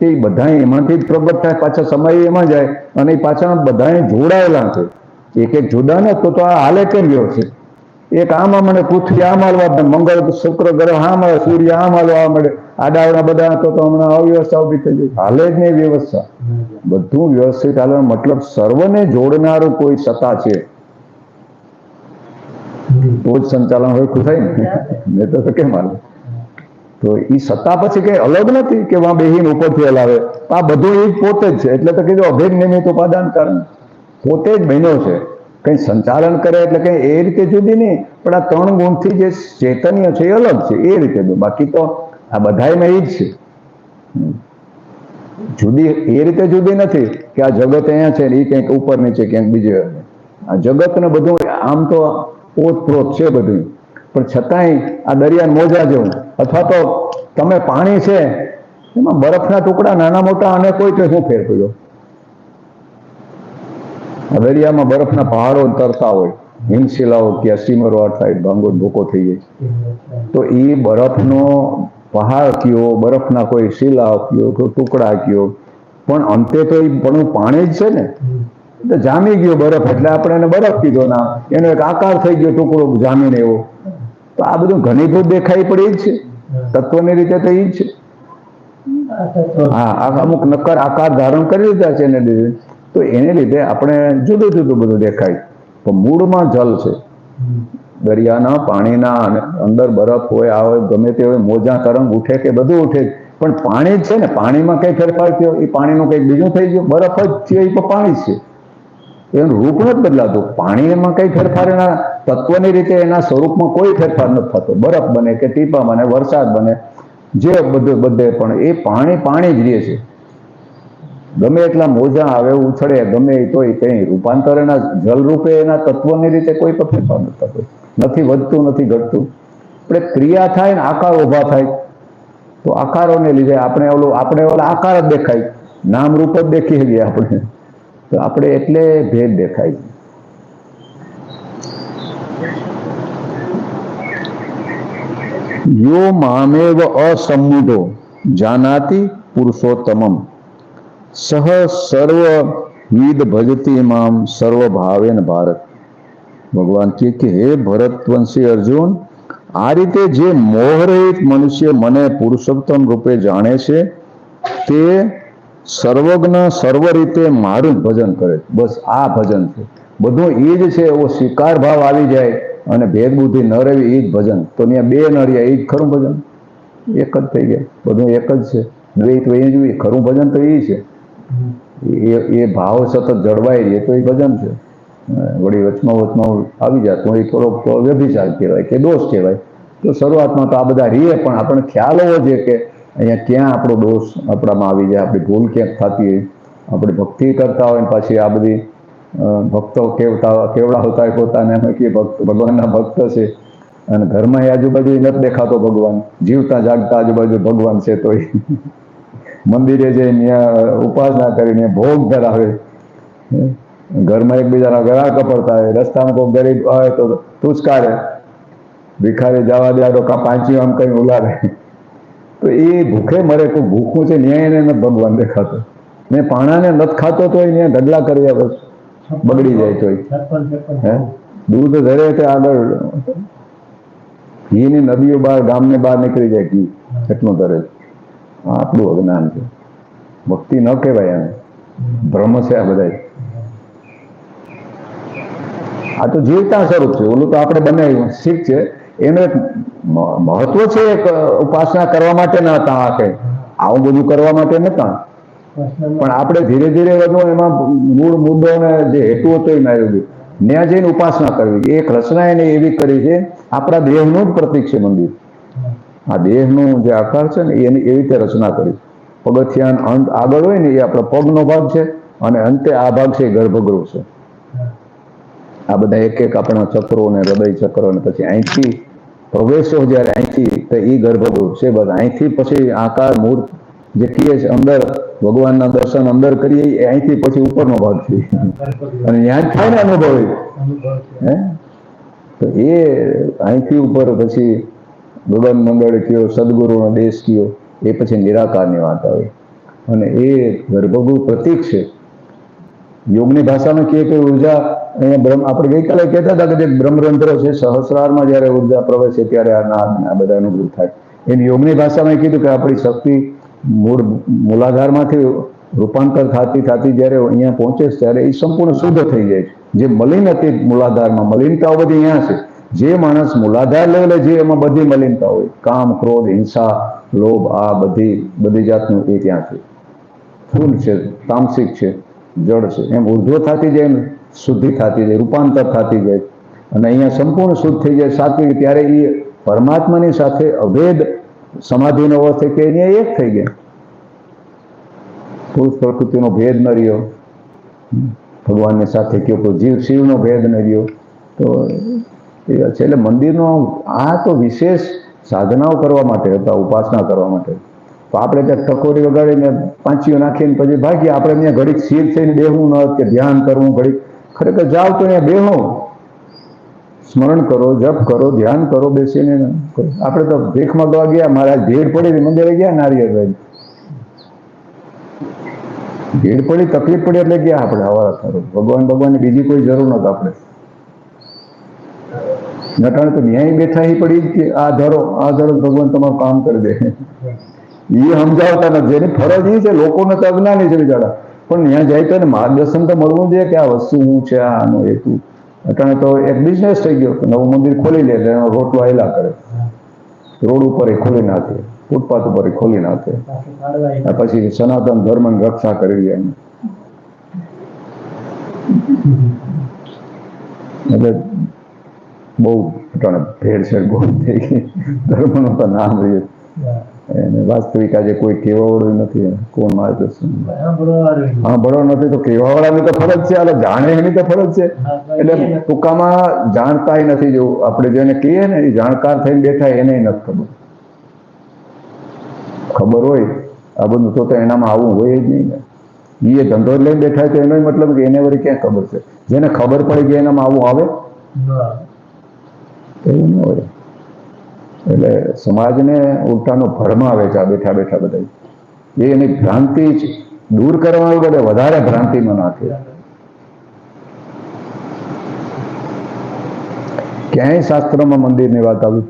એ બધા એમાંથી જ પ્રગટ થાય, પાછા સમય એમાં જાય અને એ પાછા બધા જોડાયેલા છે. એક એક જુદા ને તો આ હાલે કેમ ગયો છે? એક આમાં મને પૃથ્વી આમ હાલવા, મંગળ શુક્ર ગ્રહ આમ આવે, સૂર્ય આમ હાલવા મળે, આડાવડા બધા તો હમણાં અવ્યવસ્થા ઉભી થઈ ગઈ. હાલે જ નહીં વ્યવસ્થા. બધું વ્યવસ્થિત હાલે, મતલબ સર્વને જોડનારું કોઈ સત્તા છે, તો જ સંચાલન સરખું થાય ને. મેં તો કેમ હાલે? તો એ સત્તા પછી કઈ અલગ નથી કે વાં બેહીને ઉપરથી હલાવે. આ બધું એ પોતે જ છે. એટલે તો કીધું અભેદ નિમિત્ત ઉપાદાન કારણ, પોતે જ બન્યો છે. કઈ સંચાલન કરે એટલે કઈ એ રીતે જુદી નહીં, પણ આ ત્રણ ગુણથી જે ચૈતન્ય છે એ અલગ છે, એ રીતે. બાકી તો આ બધાયમાં એ જ છે. જુદી એ રીતે જુદી નથી કે આ જગત અહીંયા છે ને એ કંઈક ઉપર નીચે ક્યાંક બીજે. આ જગત ને બધું આમ તો ઓતપ્રોત છે બધું, પણ છતાંય આ દરિયા મોજા જેવું, અથવા તો તમે પાણી છે એમાં બરફના ટુકડા નાના મોટા અને કોઈ તો શું ફેર પડ્યો? દરિયામાં બરફના પહાડો તરતા હોય, હિમશિલાઓ ક્યાં સીમરો થાય, ભાંગો ભૂકો થઈ જાય. તો એ બરફનો પહાડ કયો, બરફના કોઈ શિલા કયો, કોઈ ટુકડા કયો, પણ અંતે તો એ પણ પાણી જ છે ને. તો જામી ગયો બરફ એટલે આપણે એને બરફ કીધો ના, એનો એક આકાર થઈ ગયો ટુકડો જામીને એવો. તો આ બધું ઘનીભૂત દેખાઈ પડે જ છે, તત્વની રીતે તો એ જ છે. હા, અમુક નક્કર આકાર ધારણ કરી લીધા છે એને લીધે, તો એને લીધે આપણે જુદું જુદું બધું દેખાય. તો મૂળમાં જલ છે, દરિયાના પાણીના, અને અંદર બરફ હોય, આ હોય, ગમે તે હોય, મોજા તરંગ ઉઠે કે બધું ઉઠે, પણ પાણી જ છે ને. પાણીમાં કઈ ફેરફાર થયો, એ પાણીનું કંઈક બીજું થઈ ગયું. બરફ જ છે, એ પણ પાણી જ છે, એનું રૂપ નથી બદલાતું. પાણીમાં કઈ ફેરફાર એના તત્વની રીતે, એના સ્વરૂપમાં કોઈ ફેરફાર નથી થતો. બરફ બને કે ટીપા બને, વરસાદ બને, જે બધે પણ એ પાણી જ રહે છે. ગમે એટલા મોજા આવે, ઉછળે, ગમે તોય કઈ રૂપાંતર એના જલ રૂપે, એના તત્વની રીતે કોઈ પણ ફેરફાર નથી થતો. નથી વધતું, નથી ઘટતું. આપણે ક્રિયા થાય ને આકાર ઉભા થાય, તો આકારોને લીધે આપણે ઓલા આકાર જ દેખાય, નામ રૂપ જ દેખી શકીએ આપણે. તો આપણે એટલે ભેદ દેખાય. યો મામેવ અસમ્મુઢો જાનાતિ પુરુષોત્તમમ સહ સર્વવિદ ભજતી મામ સર્વ ભાવેન ભારત. ભગવાન કહે કે હે ભરતવંશી અર્જુન, આ રીતે જે મોહરહિત મનુષ્ય મને પુરુષોત્તમ રૂપે જાણે છે, તે સર્વજ્ઞ સર્વ રીતે મારું જ ભજન કરે. બસ આ ભજન છે, બધું એ જ છે. એવો સ્વીકાર ભાવ આવી જાય અને ભેદ બુદ્ધિ ન રહેવી, એ જ ભજન. તો ત્યાં બે ન રહ્યા, એ જ ખરું ભજન. એક જ થઈ ગયા, બધું એક જ છે. દ્વૈત વહી જોઈએ, ખરું ભજન તો એ છે. એ ભાવ સતત જળવાઈ રહીએ તો એ ભજન છે. વળી વચમાં આવી જાય તો એ થોડોક વ્યભિચાર કહેવાય કે દોષ કહેવાય. તો શરૂઆતમાં તો આ બધા રીએ, પણ આપણને ખ્યાલ હોવો જોઈએ કે અહીંયા ક્યાં આપણો દોષ આપણામાં આવી જાય, આપણી ભૂલ ક્યાંક થતી હોય. આપણે ભક્તિ કરતા હોય ને પાછી આ બધી ભક્તો કેવડાવતા હોય પોતાને, અમે કે ભગવાનના ભક્ત છે, અને ઘરમાં આજુબાજુ નથી દેખાતો ભગવાન, જીવતા જાગતા આજુબાજુ ભગવાન છે, તો મંદિરે જઈને ત્યાં ઉપાસના કરીને ભોગ ધરાવે, ઘરમાં એકબીજાના ગળા કપડતા હોય, રસ્તામાં કોઈ ગરીબ આવે તો તુચકારે, ભિખારી જવા દે તો પાંચી આમ કઈ ઉલારે. તો એ ભૂખે મરે, કોઈ ભૂખું છે ન્યાય એને નથી ભગવાન દેખાતો. ને પાણાને નથી ખાતો તો ત્યાં ઢગલા કરી આવે, બગડી જાય તો હે દૂધ ધરે તે આગળ ઘીની નદીઓ બહાર, ગામને બહાર નીકળી જાય ઘી, એટલું ધરે. આટલું અજ્ઞાન છે. ભક્તિ ન કહેવાય, એને ભ્રમ છે આ બધા. આ તો જીવતા સ્વરૂપ છે. ઓલું તો આપણે બનાવ્યું, ઠીક છે, એનું એક મહત્વ છે, એક ઉપાસના કરવા માટે નતા કે આવું બધું કરવા માટે નતા, પણ આપણે ધીરે ધીરે વધુ એમાં મૂળ મુદ્દો ને જે હેતુ હતો એ માર્યો ગયો. ત્યાં જઈને ઉપાસના કરવી, એક રચના એને એવી કરી છે, આપણા દેહનું જ પ્રતીક છે મંદિર. આ દેહનું જે આકાર છે ને એની એવી રીતે રચના કરી. પગથિયાનો અંત આગળ હોય ને એ આપણો પગનો ભાગ છે, અને અંતે આ ભાગ છે ગર્ભગૃહ છે. આ બધા એક એક આપણા ચક્રો ને હૃદય ચક્રો ને પછી અહીંથી પ્રવેશો જ્યારે અહીંથી તો એ ગર્ભગૃહ છે. બસ અહીંથી પછી આકાર મૂળ જે કહીએ છે અંદર ભગવાનના દર્શન અંદર કરીએ એ અહીંથી પછી ઉપરનો ભાગ છે, અને ત્યાં જ થાય ને અનુભવી. હે તો એ અહીંથી ઉપર પછી ભગવાન મંડળ કયો, સદગુરુનો દેશ કયો, એ પછી નિરાકારની વાત આવે. અને એ ગર્ભગૃહ પ્રતીક છે. યોગની ભાષામાં કહે કે ઉર્જા અહીંયા બ્રહ્મ, આપણે ગઈકાલે કહેતા હતા કે જે બ્રહ્મરંધ્ર છે સહસ્રારમાં જ્યારે ઉર્જા પ્રવેશે ત્યારે આ બધા અનુભવ થાય. એની યોગની ભાષામાં કીધું કે આપણી શક્તિ મૂલાધારમાંથી રૂપાંતર થતી થતી જ્યારે અહીંયા પહોંચે છે ત્યારે એ સંપૂર્ણ શુદ્ધ થઈ જાય છે. જે મલિન હતી મૂલાધારમાં, મલિનતાઓ બધી અહીંયા છે. જે માણસ મૂલાધાર લેવલે જે એમાં બધી મલિનતા હોય, કામ, ક્રોધ, હિંસા, લોભ, આ બધી જાતનું એ ત્યાં છે. સ્થૂલ છે, તામસિક છે, જડ છે. એમ ઉર્ધ્વ થતી જાય, એમ શુદ્ધિ થતી જાય, રૂપાંતર થતી જાય, અને અહીંયા સંપૂર્ણ શુદ્ધ થઈ જાય સાત્વિક. ત્યારે એ પરમાત્માની સાથે અભેદ સમાધિનો અર્થ કે એને એક થઈ ગયા. પુરુષ પ્રકૃતિનો ભેદ ન રહ્યો, ભગવાનની સાથે કયો કોઈ જીવ શિવનો ભેદ ન રહ્યો. તો એ છે. એટલે મંદિરનો આ તો વિશેષ સાધનાઓ કરવા માટે હતા, ઉપાસના કરવા માટે. તો આપણે ત્યાં ટકોરી વગાડીને પાંચીઓ નાખીને પછી ભાગીએ. આપણે ત્યાં ઘડીક સ્થિર થઈને બેહવું ન કે ધ્યાન કરવું, ઘડીક ખરેખર જાઓ તો અહીંયા બેહો, સ્મરણ કરો, જપ કરો, ધ્યાન કરો, બેસીને કરો. આપણે તો ભીખ માંગવા ગયા, મહારાજ ભીડ પડી, મંદિરે ગયા નારિયેળ ભીડ પડી, તકલીફ પડી એટલે ગયા આપણે. હવા કરો ભગવાનની બીજી કોઈ જરૂર નથી આપણે. નટાણે તો ન્યાય બેઠા એ પડી કે આ ધરો ભગવાન તમારું કામ કરી દે. એ સમજાવતા નથી. જેની ફરજ એ છે, લોકોને તો અજ્ઞાની છે બિચારા, પણ ત્યાં જાય તો એને માર્ગદર્શન તો મળવું જોઈએ કે આ વસ્તુ શું છે, આનો હેતુ. અટાણે તો એક બિઝનેસ થઈ ગયો, નવું મંદિર ખોલી લે એટલે એનો રોટલો આયલા કરે, રોડ ઉપર એ ખોલી નાખે, ફૂટપાથ ઉપર એ ખોલી નાખે, પછી સનાતન ધર્મની રક્ષા કરી એમ. એટલે બહુ અટાણે ભેળસેળ બહુ થઈ ગઈ, ધર્મનું તો નામ રહ્યું. એને વાસ્તવિક આજે કોઈ કહેવાવાળું નથી. કોણ માર્ગદર્શન હા બળો નથી તો કહેવાવાળાની તો ફરજ છે, એટલે જાણે એની તો ફરજ છે. એટલે ટૂંકામાં જાણતા નથી. જેવું આપણે જેને કહીએ ને એ જાણકાર થઈને બેઠા એને નથી ખબર. ખબર હોય આ બધું તો એનામાં આવું હોય જ નહીં ને. એ ધંધો લઈને બેઠા તો એનો મતલબ કે એને વળી ક્યાં ખબર છે. જેને ખબર પડી ગઈ એનામાં આવું આવે એવું ન હોય. એટલે સમાજને ઉલટાનો ભરમાવે છે આ બેઠા બેઠા બધા. એ એની ભ્રાંતિ દૂર કરવાનું બધે વધારે ભ્રાંતિમાં નાખે. ક્યાંય શાસ્ત્રમાં મંદિરની વાત આવી?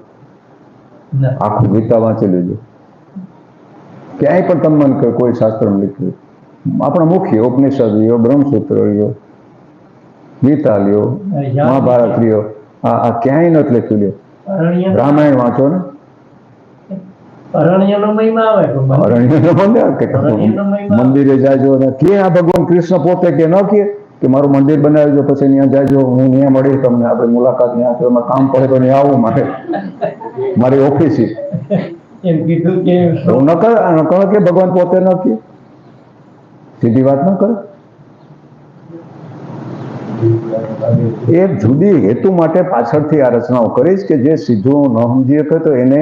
આખું ગીતા વાંચી લેજો. ક્યાંય પણ તમે મને કોઈ શાસ્ત્રમાં લખ્યું, આપણા મુખ્ય ઉપનિષદ લ્યો, બ્રહ્મસૂત્ર લ્યો, ગીતા લ્યો, મહાભારત લ્યો, આ ક્યાંય નથી લખ્યું. લ્યો રામાયણ વાંચો ને, મંદિરે જાજો ને કે આ ભગવાન કૃષ્ણ પોતે કે ન કે મારું મંદિર બનાવજો, પછી ત્યાં જાજો, હું ત્યાં મળી તમને, આપણે મુલાકાત ત્યાં તો કામ પડે તો ત્યાં આવું મારી ઓફિસ એમ કીધું કે ન કરે કે ભગવાન પોતે ન કે સીધી વાત ન કરે. એક જુદી હેતુ માટે પાછળથી આ રચનાઓ કરીશ કે જે સીધું ન સમજી શકે તો એને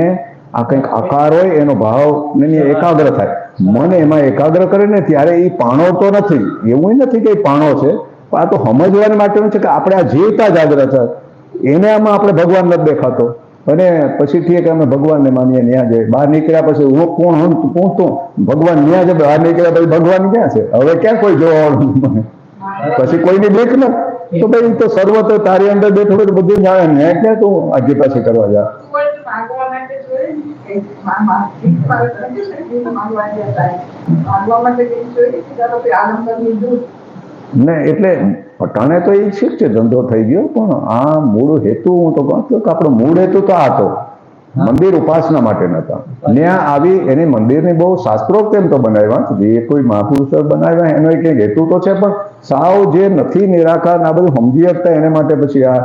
આ કંઈક આકાર હોય એનો ભાવ એકાગ્ર થાય. મને એમાં એકાગ્ર કરે ને ત્યારે એ પાણો તો નથી, એવું નથી કે પાણો છે, પણ આ તો સમજવા માટેનું છે કે આપણે આ જીવતા જાગ્રત છે એને આમાં આપણે ભગવાન નથી દેખાતો. અને પછીથી કે અમે ભગવાનને માનીએ, ન્યા જાય. બહાર નીકળ્યા પછી હું કોણ પહોંચતો ભગવાન ન્યા જાય. બહાર નીકળ્યા પછી ભગવાન ક્યાં છે? હવે ક્યાં કોઈ જોવાવાળું મને પછી કોઈની દેખ ન તો ભાઈ તો સર્વત્ર તારી અંદર બેઠું તો બધું જાણે ને ક્યાં તું આગી પાછી કરવા જા. ને એટલે અટાણે તો એ ઠીક છે, ધંધો થઈ ગયો, પણ આ મૂળ હેતુ હું તો કહું છું કે આપણો મૂળ હેતુ તો આ હતો, મંદિર ઉપાસના માટે નતા. ત્યાં આવી એની મંદિરની બહુ શાસ્ત્રોક્ત એમ તો બનાવ્યા, જે કોઈ મહાપુરુષો બનાવ્યા એનો એક હેતુ તો છે, પણ સાવ જે નથી નિરાકાર આ બધું સમજી શકતા એને માટે પછી આ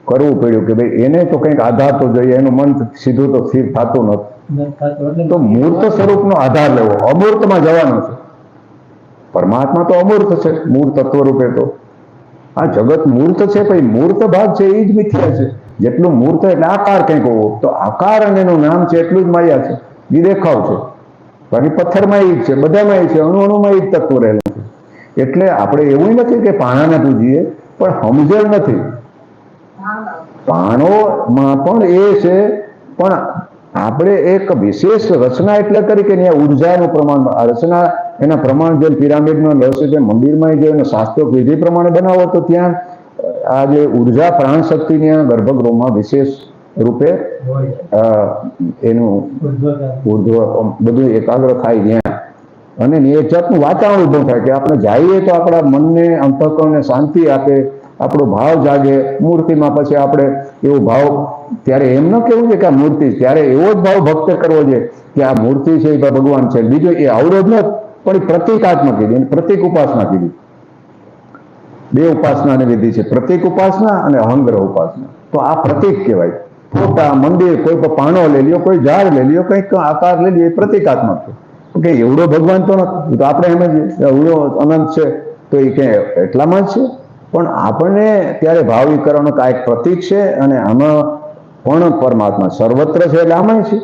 કરવું પડ્યું કે ભાઈ એને તો કંઈક આધાર તો જોઈએ, એનું મન સીધું તો સ્થિર થતું નથી, તો મૂર્ત સ્વરૂપનો આધાર લેવો, અમૂર્તમાં જવાનું છે. પરમાત્મા તો અમૂર્ત છે, મૂળ તત્વ રૂપે તો આ જગત મૂર્ત છે, પછી મૂર્ત ભાગ છે એ જ મિથ્યા છે. જેટલું મૂર્ત એટલે આકાર કંઈક હોવો, તો આકાર અને એનું નામ છે એટલું જ માયા છે, એ દેખાવ છે. બાકી પથ્થરમાં એ જ છે, બધામાં એ છે, અણુ અણુમાં એ જ તત્વ રહેલું છે. એટલે આપણે એવું નથી કે પાણાને પૂજીએ, પણ સમજણ નથી. પાણોમાં પણ એ છે, પણ આપણે એક વિશેષ રચના એટલે કરી કે ત્યાં ઉર્જાનું પ્રમાણ, આ રચના એના પ્રમાણ જેમ પિરામિડનો લશે છે, મંદિરમાં જે શાસ્ત્રોક્ત વિધિ પ્રમાણે બનાવો તો ત્યાં આ જે ઉર્જા પ્રાણ શક્તિની ગર્ભગૃહમાં વિશેષ રૂપે એનું બધું એકાગ્ર થાય ત્યાં, અને એક જાતનું વાતાવરણ ઊભું થાય કે આપણે જઈએ તો આપણા મનને અંતઃકરણને શાંતિ આપે, આપણો ભાવ જાગે મૂર્તિમાં. પછી આપણે એવો ભાવ ત્યારે એમ ન કહેવું છે કે આ મૂર્તિ, ત્યારે એવો જ ભાવ ભક્તે કરવો છે કે આ મૂર્તિ છે એ ભગવાન છે. બીજો એ અવરોધ ન, પણ એ પ્રતિકાત્મક કીધી, પ્રતિક ઉપાસના કીધી. બે ઉપાસનાની વિધિ છે, પ્રતિક ઉપાસના અને અહંગ્રહ ઉપાસના. તો આ પ્રતિક કહેવાય. ફોટા, મંદિર, કોઈ પણ પાણો લઈ લ્યો, કોઈ ઝાડ લઈ લ્યો, કંઈક આકાર લઈ લ્યો, એ પ્રતિકાત્મક છે. કે એવડો ભગવાન તો નથી, તો આપણે એમ જ એવડો અનંત છે તો એ ક્યાંય એટલામાં જ છે. પણ આપણને ત્યારે ભાવિકરણનો કાંઈક પ્રતિક છે, અને આમાં પણ પરમાત્મા સર્વત્ર છે એટલે આમાં છે.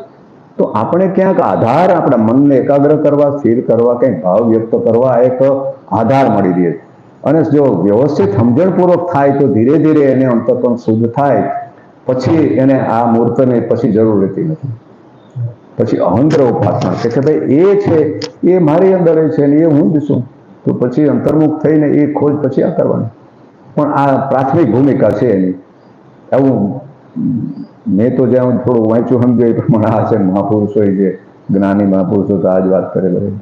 તો આપણે ક્યાંક આધાર આપણા મનને એકાગ્ર કરવા, સ્થિર કરવા, કંઈક ભાવ વ્યક્ત કરવા એક આધાર મળી રહે છે. અને જો વ્યવસ્થિત સમજણપૂર્વક થાય તો ધીરે ધીરે એને અંતઃકરણ શુદ્ધ થાય, પછી એને આ મૂર્તને પછી જરૂર રહેતી નથી. પછી અહંગ્રહ ઉપાસના કે ભાઈ એ છે, એ મારી અંદર છે ને એ હું જ છું, તો પછી અંતર્મુખ થઈને એ ખોજ પછી આ કરવાની. પણ આ પ્રાથમિક ભૂમિકા છે એની. એવું મેં તો જ્યાં થોડું વાંચ્યું સમજ્યું એ પ્રમાણે આ છે મહાપુરુષોએ જે જ્ઞાની મહાપુરુષો તો આ જ વાત કરેલો હોય,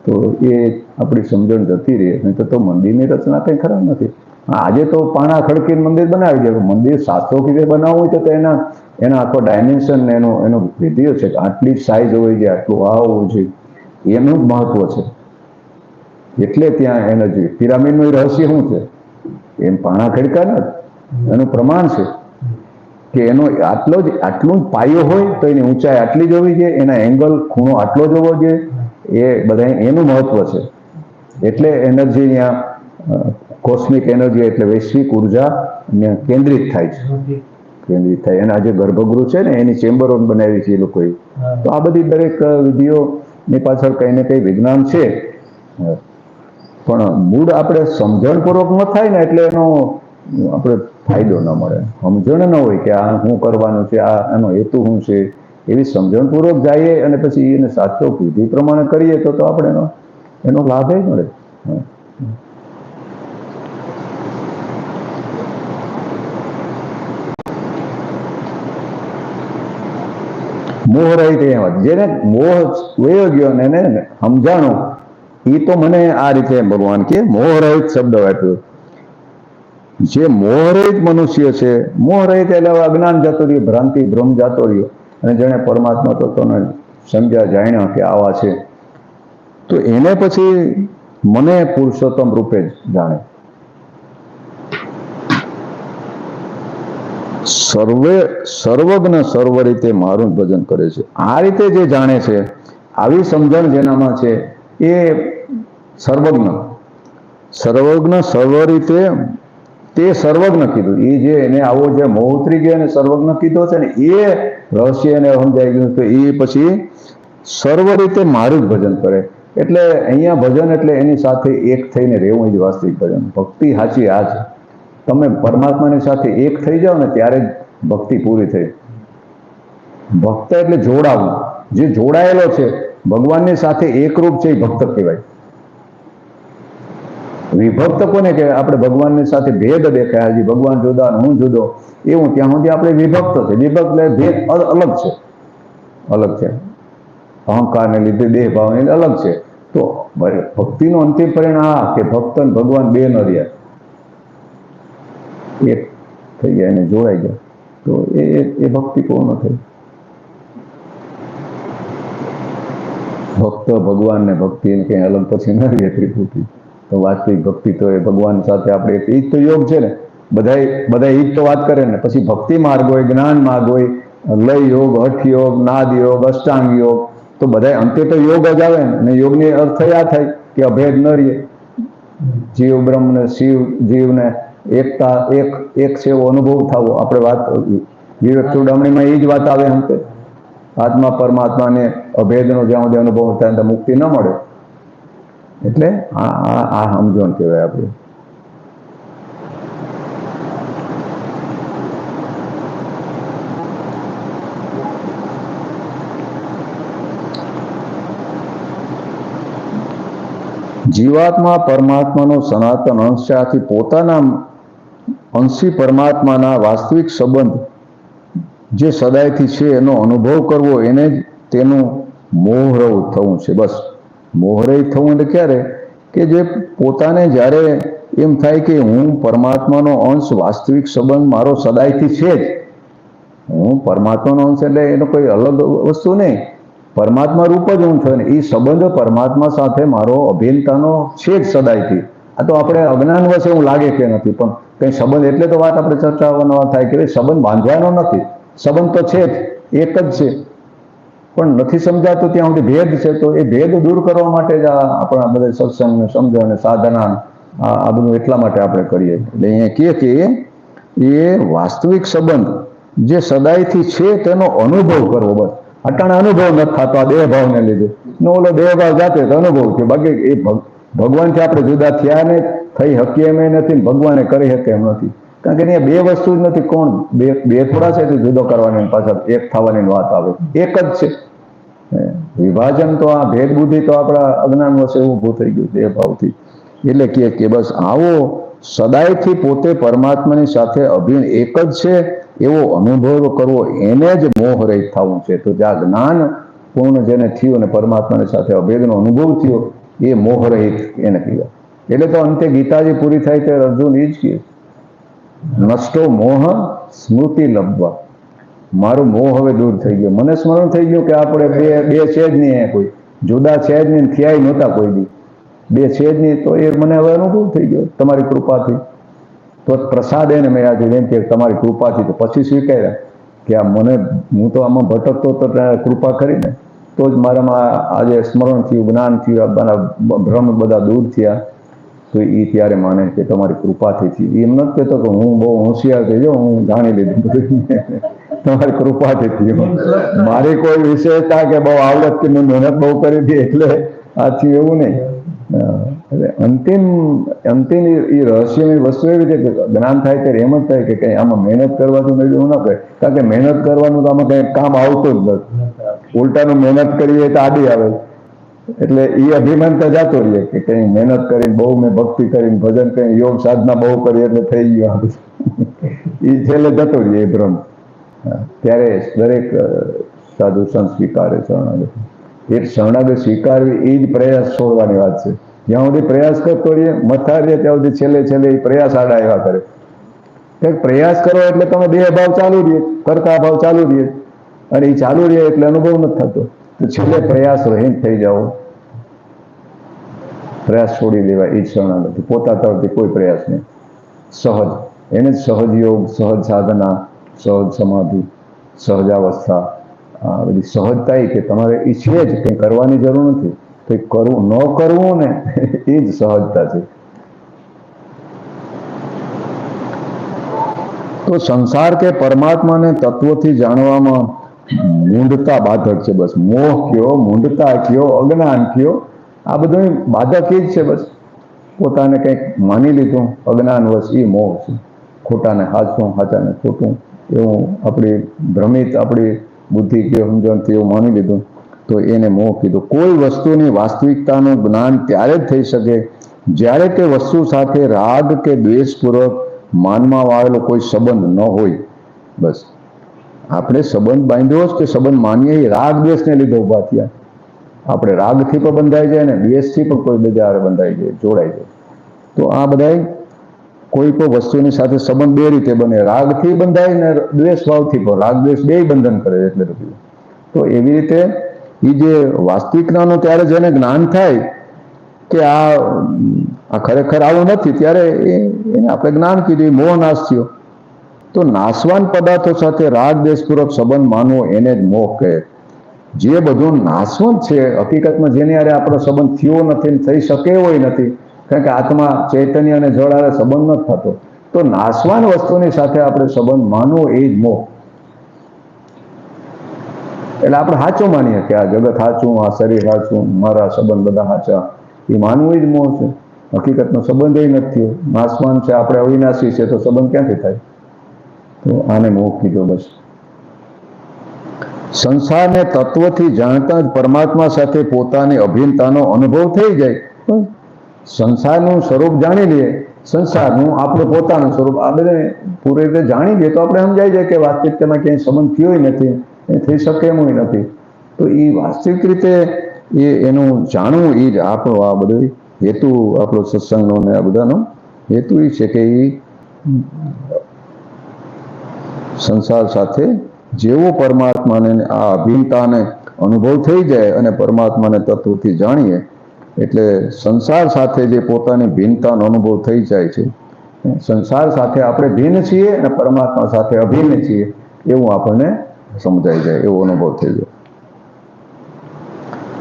તો એ આપણી સમજણ જતી રહે. નહીં તો મંદિરની રચના કંઈ ખરાબ નથી. આજે તો પાણા ખડકીને મંદિર બનાવી દે. મંદિર શાસ્ત્રો કીધે બનાવવું હોય તો એના આખો ડાયમેન્શન એનો વિધિઓ છે કે આટલી જ સાઈઝ હોવી જોઈએ, આટલું આ હોવું જોઈએ, એનું જ મહત્વ છે. એટલે ત્યાં એનર્જી પિરામિડનું રહસ્ય શું છે, એમ પાણા ખડકા ને એનું પ્રમાણ છે કે એનો આટલું જ પાયો હોય તો એની ઊંચાઈ આટલી જ હોવી જોઈએ, એના એંગલ ખૂણો આટલો જ હોવો જોઈએ, એ બધા એનું મહત્વ છે. એટલે એનર્જી ત્યાં કોસ્મિક એનર્જી એટલે વૈશ્વિક ઉર્જા ત્યાં કેન્દ્રિત થાય છે, કેન્દ્રિત થાય. અને આજે ગર્ભગૃહ છે ને એની ચેમ્બરો બનાવી છે એ લોકોએ. તો આ બધી દરેક વિધિઓની પાછળ કંઈ ને કંઈ વિજ્ઞાન છે, પણ મૂળ આપણે સમજણપૂર્વક ન થાય ને એટલે એનો આપણે ફાયદો ન મળે. સમજણ ન હોય કે આ શું કરવાનું છે, આનો હેતુ શું છે, એવી સમજણપૂર્વક જઈએ અને પછી એને સાચો વિધિ પ્રમાણે કરીએ તો આપણે એનો લાભ મળે. મોહ રહી તે જેને મોહ વયો ગયો ને એને સમજાણું, એ તો મને આ રીતે ભગવાન કે મોહ રહિત શબ્દ આપ્યો. જે મોહ રહિત મનુષ્ય છે, મોહ રહિત એટલે અજ્ઞાન જતો રહ્યો, ભ્રાંતિ ભ્રમ જતો રહ્યો, અને જેને પરમાત્મા તત્વને સમજ્યા જાણ્યા કે આવા છે, તો એને પછી મને પુરુષોત્તમ રૂપે જ જાણે. સર્વજ્ઞ સર્વ રીતે મારું ભજન કરે છે. આ રીતે જે જાણે છે, આવી સમજણ જેનામાં છે, એ સર્વજ્ઞ સર્વ રીતે તે સર્વજ્ઞ કીધું. એ જે એને આવો જે મોહ ઉતરી ગયો અને સર્વજ્ઞ કીધો છે ને, એ રહસ્ય એને સમજાઈ ગયું. તો એ પછી સર્વ રીતે મારું જ ભજન કરે. એટલે અહીંયા ભજન એટલે એની સાથે એક થઈને રહેવું જ વાસ્તવિક ભજન. ભક્તિ સાચી આ છે. તમે પરમાત્માની સાથે એક થઈ જાઓ ને ત્યારે જ ભક્તિ પૂરી થઈ. ભક્ત એટલે જોડાવું, જે જોડાયેલો છે ભગવાનની સાથે એકરૂપ છે એ ભક્ત કહેવાય. વિભક્ત કોને કે આપણે ભગવાનની સાથે ભેદ દેખાય, હજી ભગવાન જુદા હું જુદો એવું, ત્યાં સુધી આપણે વિભક્ત છે. વિભક્ત એટલે ભેદ અલગ છે, અલગ છે. અહંકારને લીધે દેહ ભાવ અલગ છે. તો ભક્તિનું અંતિમ પરિણામ આ કે ભક્ત અને ભગવાન બે ન રહ્યા. એક થઈ ગયા, એને જોડાઈ ગયા, તો એ ભક્તિ પૂર્ણ થઈ. ભક્ત ભગવાન ને ભક્તિ એને કઈ અલગ પછી ન રહે ત્રિપુટી. તો વાસ્તવિક ભક્તિ તો એ ભગવાન સાથે આપણે એ જ તો યોગ છે ને. બધા એ જ તો વાત કરે ને. પછી ભક્તિ માર્ગ હોય, જ્ઞાન માર્ગ હોય, લય યોગ, હઠ યોગ, નાદ યોગ, અષ્ટાંગ યોગ, તો બધા અંતે તો યોગ જ આવે ને. અને યોગની અર્થ આ થાય કે અભેદ ન રહે, જીવ બ્રહ્મ ને શિવ જીવને એકતા એક છે એવો અનુભવ થવો. આપણે વાત વિવેક ચૂડામણીમાં એ જ વાત આવે અંતે. આત્મા પરમાત્માને અભેદનો જ્યાં સુધી અનુભવ થાય ત્યાં મુક્તિ ન મળે. એટલે આ સમજણ કહેવાય આપણે. જીવાત્મા પરમાત્માનો સનાતન અંશ છે. આથી પોતાના અંશી પરમાત્માના વાસ્તવિક સંબંધ જે સદાયથી છે એનો અનુભવ કરવો, એને જ તેનું મોહરહિત થવું છે. બસ મોહરહિત થવું એટલે ક્યારે કે જે પોતાને જ્યારે એમ થાય કે હું પરમાત્માનો અંશ, વાસ્તવિક સંબંધ મારો સદાયથી છે જ. હું પરમાત્માનો અંશ એટલે એનો કોઈ અલગ વસ્તુ નહીં, પરમાત્મા રૂપ જ હું થયો ને. એ સંબંધ પરમાત્મા સાથે મારો અભિન્નતાનો છે જ સદાયથી. આ તો આપણે અજ્ઞાન વશે એવું લાગે કે નથી, પણ કંઈ સંબંધ એટલે તો વાત આપણે ચર્ચાવાનો થાય કે સંબંધ બાંધવાનો નથી. સંબંધ તો છે જ, એક જ છે, પણ નથી સમજાતું ત્યાં સુધી ભેદ છે. તો એ ભેદ દૂર કરવા માટે જ આપણા બધા સત્સંગ, સમજણ, સાધના આ બધું એટલા માટે આપણે કરીએ. એટલે અહીંયા કહે કે એ વાસ્તવિક સંબંધ જે સદાયથી છે તેનો અનુભવ કરવો. બસ અટાણે અનુભવ નથી થતો આ દેહ ભાવને લીધે. ઓલો દેહ ભાવ જાતે તો અનુભવ થયો. બાકી એ ભગવાનથી આપણે જુદા થયા ને થઈ શકીએ એમ નથી, ભગવાને કરી શકે એમ નથી. કારણ કે અહીંયા બે વસ્તુ જ નથી. કોણ બે થોડા છે તે જુદો કરવાની પાછળ એક થવાની વાત આવે. એક જ છે. વિભાજન તો આ ભેદ બુદ્ધિ તો આપણા અજ્ઞાન વશે ઊભું થઈ ગયું દેહ ભાવથી. એટલે કે બસ આવો સદાયથી પોતે પરમાત્માની સાથે અભિન્ન એક જ છે એવો અનુભવ કરવો, એને જ મોહરહિત થવું છે. તો જ્યાં જ્ઞાન પૂર્ણ જેને થયું અને પરમાત્માની સાથે અભેદનો અનુભવ થયો એ મોહરહિત એને કહેવાય. એટલે તો અંતે ગીતાજી પૂરી થાય ત્યારે અર્જુન એ જ કહે, નષ્ટો મોહ સ્મૃતિ લબ્ધવા. મારું મોહ હવે દૂર થઈ ગયો, મને સ્મરણ થઈ ગયું કે આપણે બે છે જ નહીં, કોઈ જુદા છે જ નહીં, થયા નહોતા કોઈ દી, બે છે જ નહીં. તો એ મને હવે અનુભવ થઈ ગયો તમારી કૃપાથી. તો પ્રસાદ એને મેં આજે એમ કે તમારી કૃપાથી. તો પછી સ્વીકાર્યા કે આ મને, હું તો આમાં ભટકતો તો કૃપા કરીને તો જ મારામાં આજે સ્મરણ થયું, જ્ઞાન થયું, આ ભ્રમ બધા દૂર થયા. તો એ ત્યારે માને કે તમારી કૃપાથી થયું. એમ નથી કહેતો કે હું બહુ હોશિયાર થઈ જાઉં, હું જાણી લીધું, તમારી કૃપાથી થયું. મારી કોઈ વિશેષતા કે બહુ આવડત કે મેં મહેનત બહુ કરી હતી એટલે આ થયું એવું નહીં. એટલે અંતિમ એ રહસ્યની વસ્તુ એવી છે કે જ્ઞાન થાય ત્યારે એમ જ થાય કે કંઈ આમાં મહેનત કરવાથી મેળવ્યું ન કહે. કારણ કે મહેનત કરવાનું તો આમાં કંઈ કામ આવતું જ નથી. ઉલટાનું મહેનત કરીએ તો આડી આવે. એટલે એ અભિમાન તો જતો રહીએ કે કંઈ મહેનત કરીને બહુ મેં ભક્તિ કરીને ભજન કરીને યોગ સાધના બહુ કરી એટલે થઈ ગયું. એ છેલ્લે જતો રહીએ એ ભ્રમ. ત્યારે દરેક સાધુ સંત સ્વીકારે શરણાગત. એ શરણાગત સ્વીકારવી એ જ પ્રયાસ છોડવાની વાત છે. જ્યાં સુધી પ્રયાસ કરતો રહીએ મથા રહીએ ત્યાં સુધી છેલ્લે એ પ્રયાસ આડા એવા કરે. કંઈક પ્રયાસ કરો એટલે તમે દેહ ભાવ ચાલુ રહીએ, કરતા ભાવ ચાલુ રહીએ, અને એ ચાલુ રહે એટલે અનુભવ નથી થતો. તો છેલ્લે પ્રયાસ રહીને થઈ જાઓ, પ્રયાસ છોડી દેવાય એ જ શરણાગતિ. પોતા તરફથી કોઈ પ્રયાસ નહીં, સહજ. એને જ સહજ યોગ, સહજ સાધના, સહજ સમાધિ, સહજાવસ્થા, આ બધી સહજતા એ કે તમારે એ છે જ, કંઈ કરવાની જરૂર નથી. કંઈ કરવું ન કરવું ને એ જ સહજતા છે. તો સંસાર કે પરમાત્માને તત્વથી જાણવામાં મૂંઢતા બાધક છે. બસ મોહ કયો, મૂંઢતા કયો, અજ્ઞાન કયો, આ બધું બાધક એ જ છે. બસ પોતાને કંઈક માની લીધું અજ્ઞાન વશ, એ મોહ છે. ખોટાને સાચું, સાચાને ખોટું એવું આપણી ભ્રમિત આપણી બુદ્ધિ કે સમજણથી એવું માની લીધું તો એને મોહ કીધું. કોઈ વસ્તુની વાસ્તવિકતાનું જ્ઞાન ત્યારે જ થઈ શકે જ્યારે તે વસ્તુ સાથે રાગ કે દ્વેષપૂર્વક માનમાં આવેલો કોઈ સંબંધ ન હોય. બસ આપણે સંબંધ બાંધ્યો જ કે સંબંધ માનીએ એ રાગ દ્વેષને લીધે ઉભા થયા. આપણે રાગથી પણ બંધાઈ જાય ને દ્વેષથી પણ કોઈ બીજા બંધાઈ જાય, જોડાઈ જાય. તો આ બધા કોઈ પણ વસ્તુની સાથે સંબંધ બે રીતે બને, રાગથી બંધાય ને દ્વેષ ભાવથી પણ. રાગ દ્વેષ બે બંધન કરે એટલે તો એવી રીતે એ જે વાસ્તવિક જ્ઞાનનું ત્યારે જેને જ્ઞાન થાય કે આ ખરેખર આવું નથી, ત્યારે એને આપણે જ્ઞાન કીધું, મોહ નાશ થયો. તો નાશવાન પદાર્થો સાથે રાગ દ્વેષપૂર્વક સંબંધ માનવો એને જ મોહ કહે. જે બધું નાશવંત છે, હકીકતમાં જેની હારે આપણો સંબંધ થયો નથી, થઈ શકે એવો નથી, કારણ કે આત્મા ચૈતન્ય અને જળ હારે સંબંધ નથી થતો. તો નાશવાન વસ્તુની સાથે આપણે સંબંધ માનવો એ જ મોહ. એટલે આપણે સાચું માનીએ કે આ જગત સાચું, આ શરીર સાચું, મારા સંબંધ બધા સાચા, એ માનવું જ મોહ છે. હકીકતનો સંબંધ એ નથી થયો, નાશવાન છે, આપણે અવિનાશી છે, તો સંબંધ ક્યાંથી થાય? તો આને મોહ કીધો. બસ સંસારને તત્વથી જાણતા જ પરમાત્મા સાથે પોતાની અભિન્નતાનો અનુભવ થઈ જાય. સંસારનું સ્વરૂપ જાણી લઈએ, સંસારનું આપણે પોતાનું સ્વરૂપ આ બધે પૂરી રીતે જાણી લઈએ તો આપણે સમજાઈ જાય કે વાસ્તવિકતામાં ક્યાંય સંબંધ થયો નથી, એ થઈ શકે એમ નથી. તો એ વાસ્તવિક રીતે એનું જાણવું એ જ આપણો આ બધું હેતુ, આપણો સત્સંગનો ને આ બધાનો હેતુ એ છે કે એ સંસાર સાથે જેવો પરમાત્માને આ અભિન્નતાને અનુભવ થઈ જાય અને પરમાત્માને તત્વથી જાણીએ એટલે સંસાર સાથે જે પોતાની ભિન્નતાનો અનુભવ થઈ જાય છે, સંસાર સાથે આપણે ભિન્ન છીએ અને પરમાત્મા સાથે અભિન્ન છીએ એવું આપણને સમજાઈ જાય, એવો અનુભવ થઈ જાય.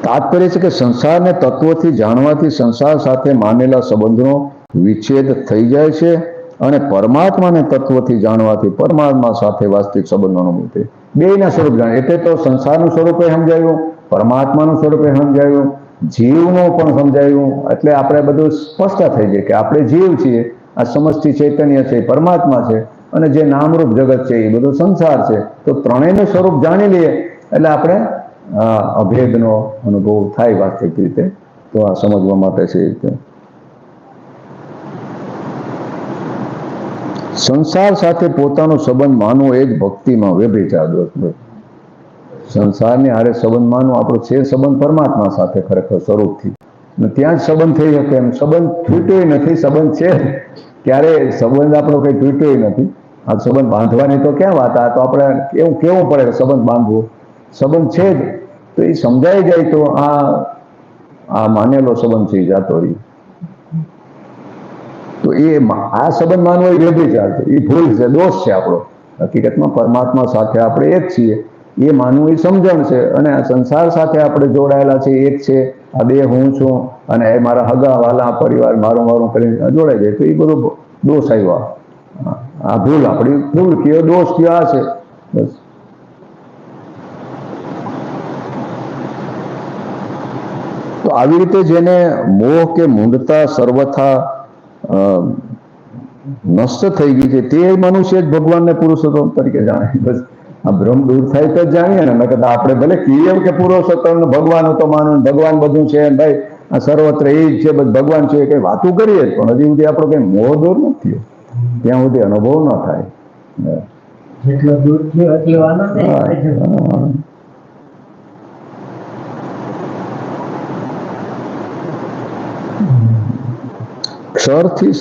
તાત્પર્ય છે કે સંસારને તત્વથી જાણવાથી સંસાર સાથે માનેલા સંબંધનો વિચ્છેદ થઈ જાય છે અને પરમાત્માને તત્વથી જાણવાથી પરમાત્મા સાથે વાસ્તવિક સંબંધનો અનુભવ થાય. બેયના સ્વરૂપ જાણે એટલે તો સંસારનું સ્વરૂપે સમજાયું, પરમાત્માનું સ્વરૂપે સમજાયું, જીવનું પણ સમજાયું. એટલે આપણે બધું સ્પષ્ટ થઈ જાય કે આપણે જીવ છીએ, આ સમષ્ટિ ચૈતન્ય છે, પરમાત્મા છે, અને જે નામરૂપ જગત છે એ બધું સંસાર છે. તો ત્રણેયનું સ્વરૂપ જાણી લઈએ એટલે આપણે અભેદનો અનુભવ થાય વાસ્તવિક રીતે. તો આ સમજવા માટે છે. સંસાર સાથે પોતાનો સંબંધ માનવો એ જ ભક્તિમાં વ્યભિચાર દોષ. સંસારની હારે સંબંધ માનવો આપણો છે સંબંધ પરમાત્મા સાથે ખરેખર સ્વરૂપથી, ત્યાં જ સંબંધ થઈ શકે એમ. સંબંધ તૂટ્યો નથી, સંબંધ છે ક્યારે સંબંધ આપણો કઈ તૂટ્યો નથી. આ સંબંધ બાંધવાની તો ક્યાં વાત, આ તો આપણે એવું કેવું પડે સંબંધ બાંધવો, સંબંધ છે જ. તો એ સમજાઈ જાય તો આ માનેલો સંબંધ છે જાતો રહી. તો આ સંબંધ માનવો એ વ્યભિચાર છે, એ ભૂલ છે, દોષ છે આપણો. હકીકતમાં પરમાત્મા સાથે આપણે એક છીએ એ માનવું એ સમજણ છે, અને આ સંસાર સાથે આપણે જોડાયેલા છે, એક છે, આ બે હું છું અને એ મારા હગા વાલા પરિવાર મારું મારું કરીને જોડાઈ જાય તો એ બધો દોષ આવ્યો. આ ભૂલ આપણી, ભૂલ કયો દોષ કયો આ છે. બસ તો આવી રીતે જેને મોહ કે મૂંઢતા સર્વથા નષ્ટ થઈ ગઈ છે તે મનુષ્ય જ ભગવાનને પુરુષોત્તમ તરીકે જાણે. બસ આ ભ્રમ દૂર થાય તો જ જાણીએ ને. નકર આપણે ભલે કહીએ કે પુરુષોત્તમ ભગવાન તો માનું, ભગવાન બધું છે ભાઈ, આ સર્વત્ર એ જ છે, ભગવાન છે, કઈ વાતું કરીએ પણ હજી સુધી આપણો કઈ મોહ દૂર નથી થયો, ત્યાં સુધી અનુભવ ન થાય. જેટલો દૂર થયો એટલો આનંદ. ક્ષરથી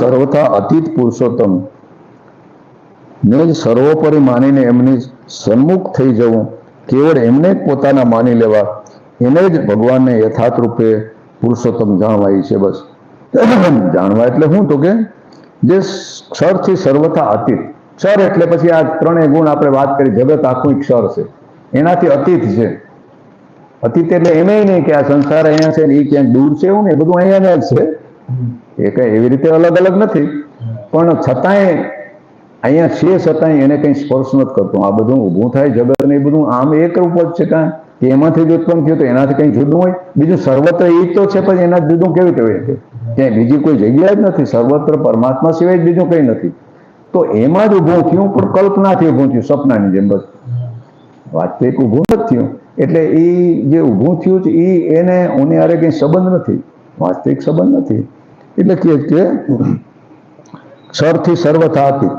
સર્વથા અતીત પુરુષોત્તમ ને જ સર્વોપરી માનીને એમની સન્મુખ થઈ જવું, કેવળ એમને જ પોતાના માની લેવા, એને જ ભગવાનને યથાર્થ રૂપે પુરુષોત્તમ જાણવા છે. બસ જાણવા એટલે શું તો કે જે ક્ષરથી સર્વથા અતીત, ક્ષર એટલે પછી આ ત્રણેય ગુણ આપણે વાત કરી, જગત આખું ક્ષર છે, એનાથી અતીત છે. અતીત એટલે એમ નહીં કે આ સંસાર અહીંયા છે ને એ ક્યાંક દૂર છે, એવું ને, બધું અહીંયા જ છે. એ કઈ એવી રીતે અલગ અલગ નથી, પણ છતાંય અહીંયા છે, છતાંય એને કંઈ સ્પર્શ નથી કરતું. આ બધું ઊભું થાય જગત ને એ બધું આમ એક રૂપ જ છે, કાં કે એમાંથી જ ઉત્પન્ન થયું તો એનાથી કંઈ જુદું હોય? બીજું સર્વત્ર એ તો છે, પણ એના જુદું કેવી રીતે હોય? ક્યાંય બીજી કોઈ જગ્યા જ નથી, સર્વત્ર પરમાત્મા સિવાય જ બીજું કંઈ નથી. તો એમાં જ ઊભું થયું, પણ કલ્પનાથી ઊભું થયું, સપનાની જેમ. બસ વાસ્તવિક ઊભું નથી થયું. એટલે એ જે ઊભું થયું છે એને ઓની હારે કંઈ સંબંધ નથી, વાસ્તવિક સંબંધ નથી. એટલે કે ક્ષરથી સર્વથા અતીત,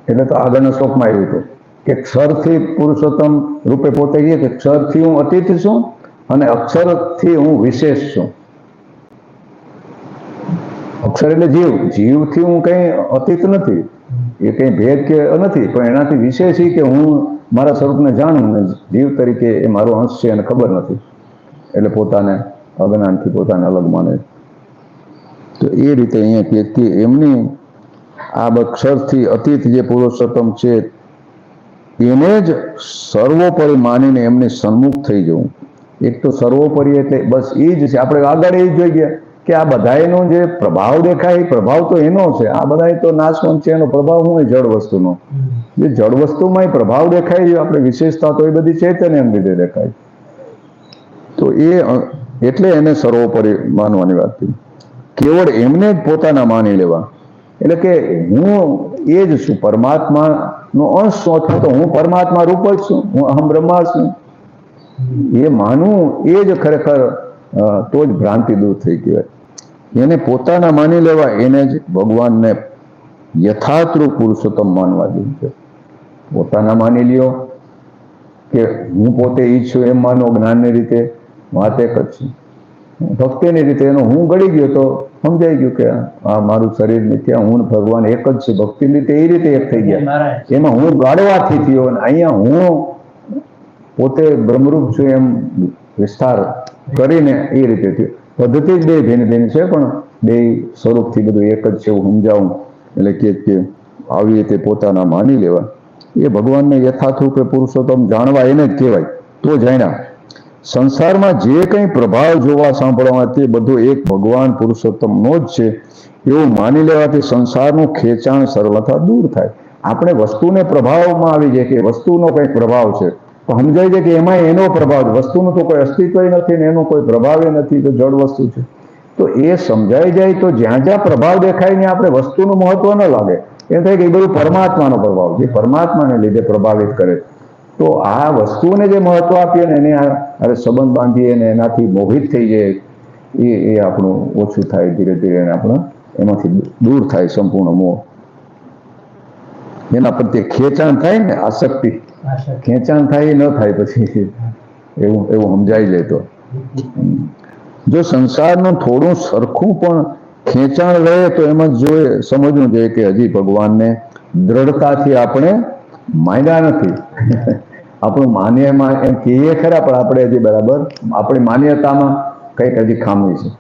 એટલે તો આગળના શ્લોકમાં આવ્યું હતું કે ક્ષરથી પુરુષોત્તમ રૂપે પોતે કહે કે ક્ષરથી હું અતીત છું અને અક્ષરથી હું વિશેષ છું. અક્ષર એટલે જીવ. જીવથી હું કઈ અતીત નથી, એ કઈ ભેદ કે નથી, પણ એનાથી વિશેષ એ કે હું મારા સ્વરૂપને જાણું ને જીવ તરીકે એ મારો અંશ છે એને ખબર નથી, એટલે પોતાને અજ્ઞાનથી પોતાને અલગ માને. તો એ રીતે અહીંયા કે એમની આ અક્ષરથી અતીત જે પુરુષોત્તમ છે એને જ સર્વોપરી માનીને એમને સન્મુખ થઈ જવું. એક તો સર્વોપરી એટલે બસ એ જ છે. આપણે આગળ એ જ જોઈ ગયા કે આ બધાયનો જે પ્રભાવ દેખાય એ પ્રભાવ તો એનો છે. આ બધા તો નાશવંત છે, એનો પ્રભાવ શું હોય? જળ વસ્તુનો. જે જળ વસ્તુમાં પ્રભાવ દેખાય, આપણે વિશેષતા તો એ બધી ચૈતન્ય લીધે દેખાય. તો એ એટલે એને સર્વોપરી માનવાની વાત થઈ. કેવળ એમને જ પોતાના માની લેવા, એટલે કે હું એ જ છું, પરમાત્માનો અંશ છું, અથવા તો હું પરમાત્મા રૂપ જ છું, હું અહમ બ્રહ્મા છું. એ માનવું એ જ ખરેખર તો જ ભ્રાંતિ દૂર થઈ કહેવાય. એને પોતાના માની લેવા, એને જ ભગવાનને યથાર્થરૂપ પુરુષોત્તમ માનવા જેવું છે. પોતાના માની લ્યો કે હું પોતે ઈ છું એમ માનો, જ્ઞાનની રીતે વાત એક જ છે. ભક્તિની રીતે એનો હું ગળી ગયો તો સમજાઈ ગયું કે આ મારું શરીર મિથ્યા, હું ભગવાન એક જ છે. ભક્તિની રીતે એ રીતે એક થઈ ગયા. એમાં હું ગાળવાથી થયો, અને અહીંયા હું પોતે બ્રહ્મરૂપ છું એમ વિસ્તાર કરીને એ રીતે થયું. પદ્ધતિ જ બે ભિન્ન ભિન્ન છે, પણ બે સ્વરૂપથી બધું એક જ છે એવું સમજાવું. એટલે કે આવી રીતે પોતાના માની લેવા, એ ભગવાનને યથાર્થરૂપે પુરુષોત્તમ જાણવા, એને જ કહેવાય. તો જાણ્યા. સંસારમાં જે કંઈ પ્રભાવ જોવા સાંભળવા તે બધું એક ભગવાન પુરુષોત્તમનો જ છે એવું માની લેવાથી સંસારનું ખેંચાણ સરળતા દૂર થાય. આપણે વસ્તુને પ્રભાવમાં આવી જાય કે વસ્તુનો કંઈક પ્રભાવ છે, તો સમજાય છે કે એમાં એનો પ્રભાવ, વસ્તુનું તો કોઈ અસ્તિત્વ નથી ને એનો કોઈ પ્રભાવ નથી, તો જળ વસ્તુ છે. તો એ સમજાઈ જાય તો જ્યાં જ્યાં પ્રભાવ દેખાય ને આપણે વસ્તુનું મહત્વ ન લાગે. એમ થાય કે એ બધું પરમાત્માનો પ્રભાવ, જે પરમાત્માને લીધે પ્રભાવિત કરે. તો આ વસ્તુને જે મહત્વ આપીએ ને એને આ સંબંધ બાંધીએ ને એનાથી મોહિત થઈ જાય, એ આપણું ઓછું થાય ધીરે ધીરે, એને આપણે એમાંથી દૂર થાય સંપૂર્ણ મોહ. એના પ્રત્યે ખેંચાણ થાય ને, આસક્તિ ખેંચાણ થાય એ ન થાય પછી, એવું સમજાઈ જાય. તો જો સંસારનું થોડું સરખું પણ ખેંચાણ રહે તો એમાં જોઈએ સમજવું જોઈએ કે હજી ભગવાનને દ્રઢતાથી આપણે માન્યા નથી. આપણું માન્યમાં એમ કહીએ ખરા, પણ આપણે હજી બરાબર આપણી માન્યતામાં કંઈક હજી ખામી છે.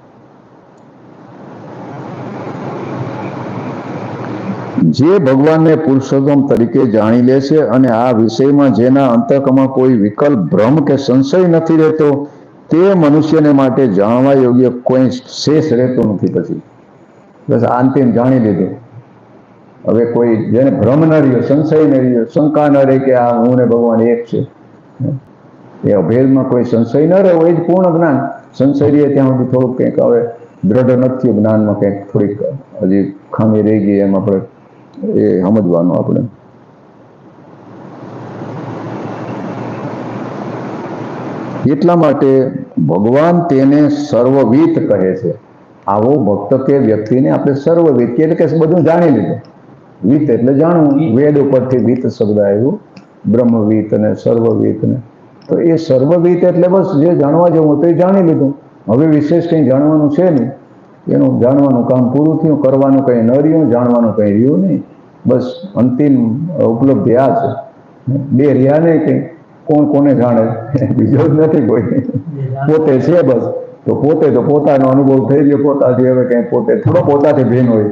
જે ભગવાનને પુરુષોત્તમ તરીકે જાણી લે છે અને આ વિષયમાં જેના અંતકમાં કોઈ વિકલ્પ, ભ્રમ કે સંશય નથી રહેતો, તે મનુષ્યને માટે જાણવા યોગ્ય કોઈ શેષ રહેતો નથી. પછી બસ અંતિમ જાણી લીધું. હવે કોઈ જેને ભ્રમ ન રહ્યો, સંશય ન રહ્યો, શંકા ન રહે કે આ હું ને ભગવાન એક છે, એ અભેદમાં કોઈ સંશય ન રહ્યો, એ જ પૂર્ણ જ્ઞાન. સંશય રહીએ ત્યાં સુધી થોડુંક કંઈક હવે દ્રઢ નથી જ્ઞાનમાં, કંઈક થોડીક હજી ખામી રહી ગઈ, એમ આપણે એ સમજવાનું. આપણે એટલા માટે ભગવાન તેને સર્વવિત કહે છે. આવો ભક્ત કે વ્યક્તિને આપણે સર્વવિત એટલે કે બધું જાણી લીધું. વિત એટલે જાણવું, વેદ ઉપરથી વિત શબ્દ આવ્યું, બ્રહ્મવિત અને સર્વવિત ને. તો એ સર્વવિત એટલે બસ જે જાણવા જેવું હતું એ જાણી લીધું. હવે વિશેષ કંઈ જાણવાનું છે નહીં. એનું જાણવાનું કામ પૂરું થયું, કરવાનું કંઈ ન રહ્યું, જાણવાનું કંઈ રહ્યું નહીં. બસ અંતિમ ઉપલબ્ધિ આ છે. બે રહ્યા નહીં કંઈ, કોણ કોને જાણે, બીજો જ નથી કોઈ, પોતે છે બસ. તો પોતે તો પોતાનો અનુભવ થઈ ગયો પોતાથી, હવે કંઈ પોતે થોડો પોતાથી ભિન્ન હોય.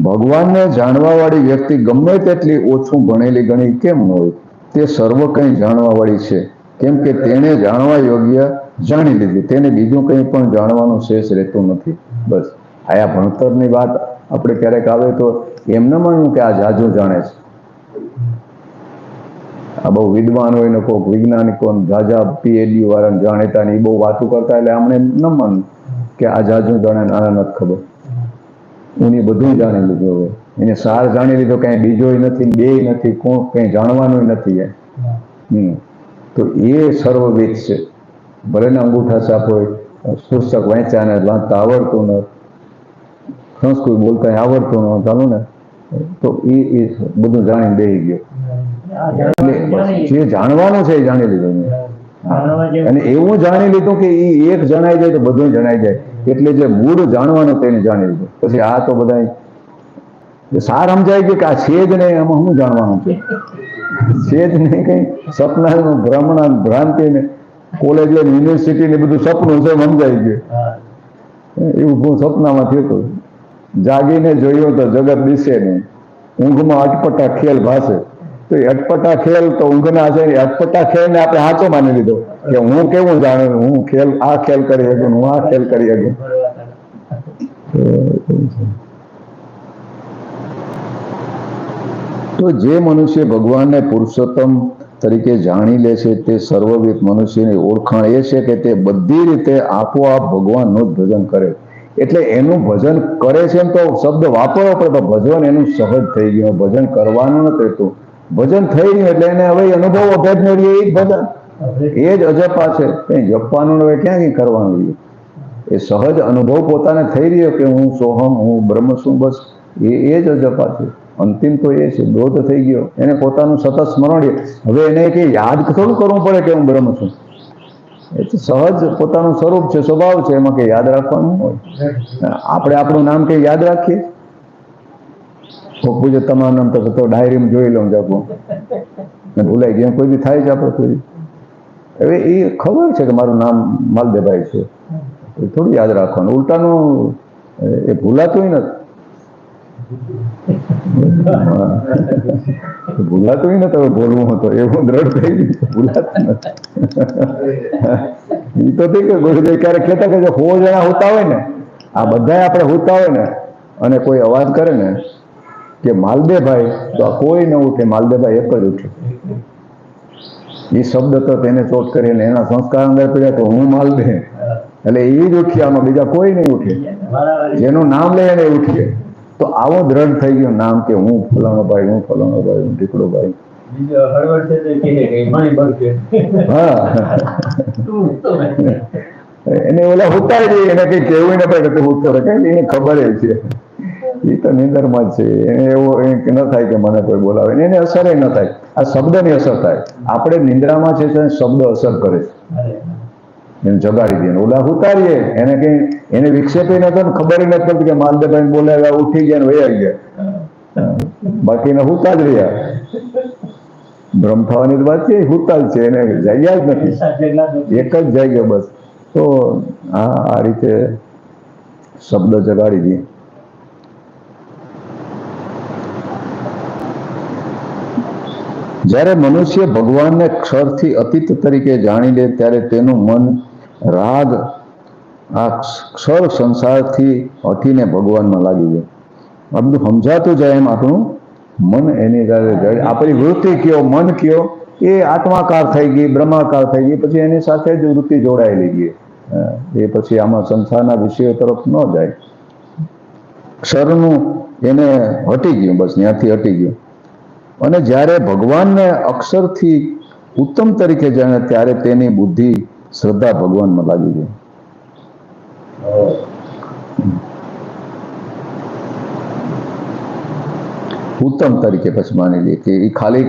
ભગવાનને જાણવા વાળી વ્યક્તિ ગમે તેટલી ઓછું ભણેલી ગણી કેમ ન હોય, તે સર્વ કંઈ જાણવા વાળી છે. કેમ કે તેને જાણવા યોગ્ય જાણી લીધી, તેને બીજું કંઈ પણ જાણવાનું શેષ રહેતું નથી. બસ આયા ભણતરની વાત આપણે ક્યારેક આવે તો એમ ન માનવું કે આ જાજુ જાણે છે. આ બહુ વિદ્વાન હોય ને કોઈક વૈજ્ઞાનિકો જાજા PhD વાળા જાણીતા ને એ બહુ વાતો કરતા, એટલે આમને ન માનવું કે આ જાજુ જાણે, આને નથી ખબર. એને બધું જાણી લીધું. હવે એને સાર જાણી લીધો, કઈ બીજો નથી, બે નથી, કોણ કઈ જાણવાનું નથી. તો એ સર્વવિદ છે. ભલે ને અંગૂઠા છાપ હોય, પુસ્તક વાંચ્યા ને વાંચતા આવડતું ન, સંસ્કૃત બોલતા આવડતું ન, ચાલુ ને, તો એ બધું જાણીને બેસી ગયો. એટલે જે જાણવાનું છે એ જાણી લીધું. અને એવું જાણી લીધું કે એ એક જણાઈ જાય તો બધું જણાઈ જાય, એટલે જે મૂળ જાણવાનું તેને જાણી લીધું. પછી આ તો બધા સાર સમજાય ગયું કે આ છે જ નહીં, આમાં શું જાણવાનું છે? છે જ નહીં, કઈ સપનાનું ભ્રમણા ભ્રાંતિ ને કોલેજ યુનિવર્સિટી ને બધું સપનું છે સમજાઈ ગયું. એવું સપનામાં થયું હતું. જાગીને જોયું તો જગત દિશે નહીં, ઊંઘમાં અટપટા ખેલ ભાસે. તો એ અટપટા ખેલ તો ઊંઘના છે, અટપટા ખેલ ને આપણે સાચો માની લીધો કે હું કેવું જાણું, હું ખેલ આ ખેલ કરી શકું, હું આ ખેલ કરી શકું. તો જે મનુષ્ય ભગવાનને પુરુષોત્તમ તરીકે જાણી લે છે તે સર્વવિદ મનુષ્યની ઓળખાણ એ છે કે તે બધી રીતે આપોઆપ ભગવાનનું જ ભજન કરે. એટલે એનું ભજન કરે છે એમ તો શબ્દ વાપરવો પડે, તો ભજન એનું સહજ થઈ ગયું, ભજન કરવાનું નથી રહેતું. ભજન થઈ ગયું એટલે એને હવે અનુભવ અભેદ મેળવીએ એ જ ભજન, એ જ અજપા છે. કઈ જપવાનું હવે ક્યાં કઈ કરવાનું? એ સહજ અનુભવ પોતાને થઈ રહ્યો કે હું સોહમ, હું બ્રહ્મ છું, બસ એ જ અજપા છે. અંતિમ તો એ છે, બોધ થઈ ગયો, એને પોતાનું સતત સ્મરણ. હવે એને કઈ યાદ થોડું કરવું પડે કે હું બ્રહ્મ છું. એ તો સહજ પોતાનું સ્વરૂપ છે, સ્વભાવ છે, એમાં કઈ યાદ રાખવાનું હોય. આપણે આપણું નામ કઈ યાદ રાખીએ? પૂછે તમારું નામ તો ડાયરીમાં જોઈ લઉં જાપું, ભૂલાઈ ગયા કોઈ બી થાય છે આપણે કોઈ. હવે એ ખબર છે કે મારું નામ માલદેભાઈ છે, થોડું યાદ રાખવાનું. ઉલટાનું એ ભૂલાતું નથી, ભૂલાતું નથી. હવે બોલવું હતો એવું દ્રઢ થઈ ગયું, ભૂલાતું નથી. એ તો થઈ ગયું. ગુરુદેવ ક્યારેક કહેતા કે 100 જણા હોતા હોય ને, આ બધા આપણે હોતા હોય ને, અને કોઈ અવાજ કરે ને કે માલદેભાઈ, તો આ કોઈ ન ઉઠે, માલદેભાઈ એક જ ઉઠે. એ શબ્દ તો તેને ચોટ કરીને એના સંસ્કાર અંદર પડ્યા તો હું માલદે, એટલે એ જ ઉઠી, આમાં બીજા કોઈ નહીં ઉઠે. જેનું નામ લે એને ઉઠીએ. તો આવો દ્રઢ થઈ ગયો નામ કે હું ફલાણો ભાઈ, હું ફલાણો ભાઈ, હું ટીકડો ભાઈ. હા, એને ઓલા ઉતારી દઈએ, એને કઈ કહેવું ન પડે કે ઉત્તર, એને ખબર છે એ તો નિંદરમાં જ છે. એને એવું ન થાય કે મને કોઈ બોલાવે, એને અસર ન થાય. આ શબ્દની અસર થાય. આપણે નિંદ્રામાં છે શબ્દ અસર કરે છે, એને જગાડી દે. ઓલા ઉતારીએ એને કઈ, એને વિક્ષેપે નતો, ખબર નથી પડતી કે માલદેભાઈ બોલાવ્યા, ઉઠી ગયા ને વયા ગયા, બાકીને હુતા જ રહ્યા. ભ્રમ થવાની વાત છે, હુતા જ છે, એને જગ્યા જ નથી, એક જ જગ્યા બસ. તો આ રીતે શબ્દ જગાડી દે. જ્યારે મનુષ્ય ભગવાનને ક્ષરથી અતીત તરીકે જાણી લે ત્યારે તેનું મન રાગ આ ક્ષર સંસારથી હટીને ભગવાનમાં લાગી જાય. આ બધું સમજાતું જાય એમ આપણું મન એની જાય. આપણી વૃત્તિ કયો, મન કયો, એ આત્માકાર થઈ ગઈ, બ્રહ્માકાર થઈ ગઈ, પછી એની સાથે જ વૃત્તિ જોડાયેલી ગઈ. એ પછી આમાં સંસારના વિષયો તરફ ન જાય. ક્ષરનું એને હટી ગયું, બસ ત્યાંથી હટી ગયું. અને જ્યારે ભગવાનને અક્ષરથી ઉત્તમ તરીકે જાણે ત્યારે તેની બુદ્ધિ, શ્રદ્ધા ભગવાનમાં લાગી ગઈ. ઉત્તમ તરીકે પછી માની લે કે એ ખાલી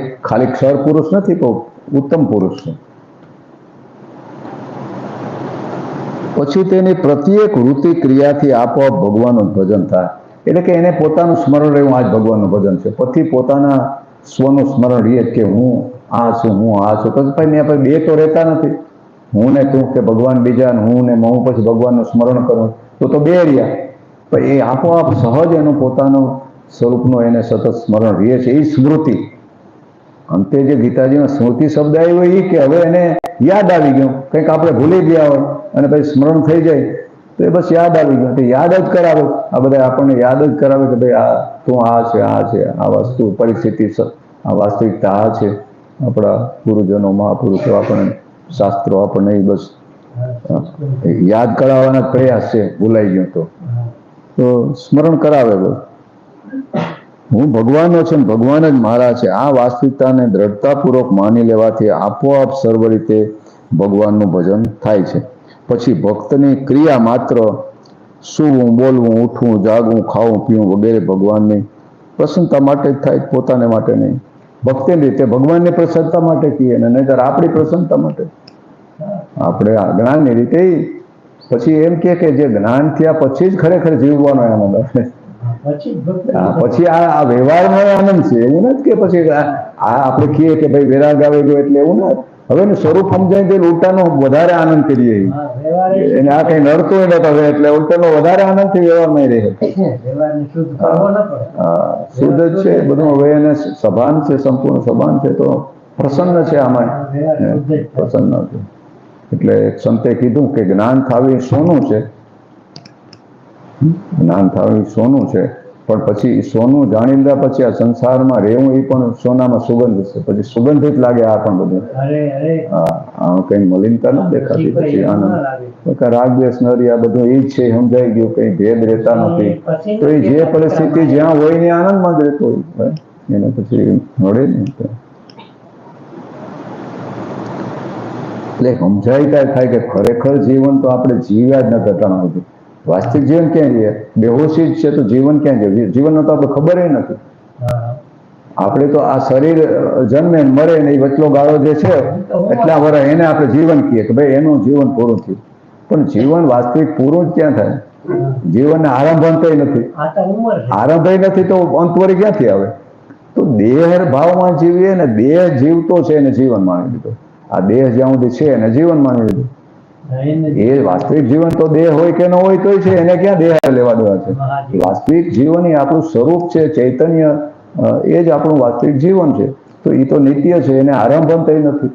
ક્ષર પુરુષ નથી, તો ઉત્તમ પુરુષ છે. પછી તેની પ્રત્યેક વૃત્તિ ક્રિયાથી આપોઆપ ભગવાનનું ભજન થાય. એટલે કે એને પોતાનું સ્મરણ રહેવું, આ જ ભગવાનનું ભજન છે. પછી પોતાના સ્વનું સ્મરણ રહીએ કે હું આ છું, હું આ છું. પછી ભાઈ આપણે બે તો રહેતા નથી, હું ને તું, કે ભગવાન બીજા, હું ને હું પછી ભગવાનનું સ્મરણ કરું, તો બે રહ્યા. પણ એ આપોઆપ સહજ એનું પોતાનું સ્વરૂપનું એને સતત સ્મરણ રહે છે. એ સ્મૃતિ, અંતે જે ગીતાજીમાં સ્મૃતિ શબ્દ આવ્યો એ કે હવે એને યાદ આવી ગયું, કંઈક આપણે ભૂલી ગયા હોય અને પછી સ્મરણ થઈ જાય તો એ બસ યાદ આવી ગયું. યાદ જ કરાવે, આ બધા આપણને યાદ જ કરાવે કે ભાઈ આ તું આ છે, આ છે, આ વસ્તુ પરિસ્થિતિ, આ વાસ્તવિકતા આ છે. આપણા ગુરુજનો, મહાપુરુષો, આપણને શાસ્ત્રો આપણને એ બસ યાદ કરાવવાના પ્રયાસ છે. ભૂલાઈ ગયું તો સ્મરણ કરાવે. બસ હું ભગવાનનો છું, ભગવાન જ મારા છે. આ વાસ્તવિકતાને દ્રઢતાપૂર્વક માની લેવાથી આપોઆપ સર્વ રીતે ભગવાનનું ભજન થાય છે. પછી ભક્તની ક્રિયા માત્ર સૂવું, બોલવું, ઉઠવું, જાગવું, ખાવું, પીવું વગેરે ભગવાનની પ્રસન્નતા માટે જ થાય, પોતાને માટે નહીં. ભક્તિની રીતે ભગવાનની પ્રસન્નતા માટે કહીએ ને, નહીંતર આપણી પ્રસન્નતા માટે. આપણે આ જ્ઞાનની રીતે પછી એમ કે જે જ્ઞાન થયા પછી જ ખરેખર જીવવાનો આનંદ આવે. પછી આ વ્યવહારનો આનંદ છે, એવું નથી કે પછી આ આપણે કહીએ કે ભાઈ વૈરાગ આવી ગયો એટલે એવું ના. હવે એનું સ્વરૂપ સમજાય તે ઉલટાનો વધારે આનંદ કરીએ એને. આ કઈ નડતો નતો હવે એટલે ઉલટાનો વધારે આનંદ થી વ્યવહારમાં રહે. શુદ્ધ જ છે બધું. હવે એને સભાન છે, સંપૂર્ણ સભાન છે, તો પ્રસન્ન છે આમાં, પ્રસન્ન છે. એટલે સંતે કીધું કે જ્ઞાન થાવી સોનું છે, જ્ઞાન થાવી સોનું છે, પણ પછી સોનું જાણી લીધા પછી આ સંસારમાં રહેવું એ પણ સોનામાં સુગંધ છે. પછી સુગંધિત લાગે આ પણ બધું. હા, કઈ મલિનતા નથી દેખાતી. પછી આનંદ રાગ દ્વેષ નરી આ બધું એ જ છે, સમજાઈ ગયું. કઈ ભેદ રહેતા નથી. તો એ જે પરિસ્થિતિ જ્યાં હોય ને આનંદમાં જ રહેતો હોય એને પછી મળે ને. એટલે સમજાય થાય કે ખરેખર જીવન તો આપણે જીવ્યા જ ન કરતા હતું. વાસ્તવિક જીવન ક્યાં જઈએ? બેહોશી જ છે તો જીવન ક્યાં જઈએ? જીવનનો તો આપણે ખબર નથી. આપણે તો આ શરીર જન્મે મરે ને એ વચલો ગાળો જે છે એટલા વર્ષ એને આપણે જીવન કહીએ કે ભાઈ એનું જીવન પૂરું થયું. પણ જીવન વાસ્તવિક પૂરું જ ક્યાં થાય? જીવનને આરંભ અંતય નથી. આરંભ નથી તો અંત વળી ક્યાંથી આવે? તો દેહ ભાવમાં જીવીએ ને, દેહ જીવતો છે એને જીવન માની લીધો. આ દેહ જ્યાં સુધી છે એને જીવન માની લીધું. એ વાસ્તવિક જીવન તો દેહ હોય કે ન હોય તોય છે, એને ક્યાં દેહ લેવા દેવા છે? વાસ્તવિક જીવન એ આપણું સ્વરૂપ છે, ચૈતન્ય, એ જ આપણું વાસ્તવિક જીવન છે. તો એ તો નિત્ય છે, એને આરંભ અંતય નથી.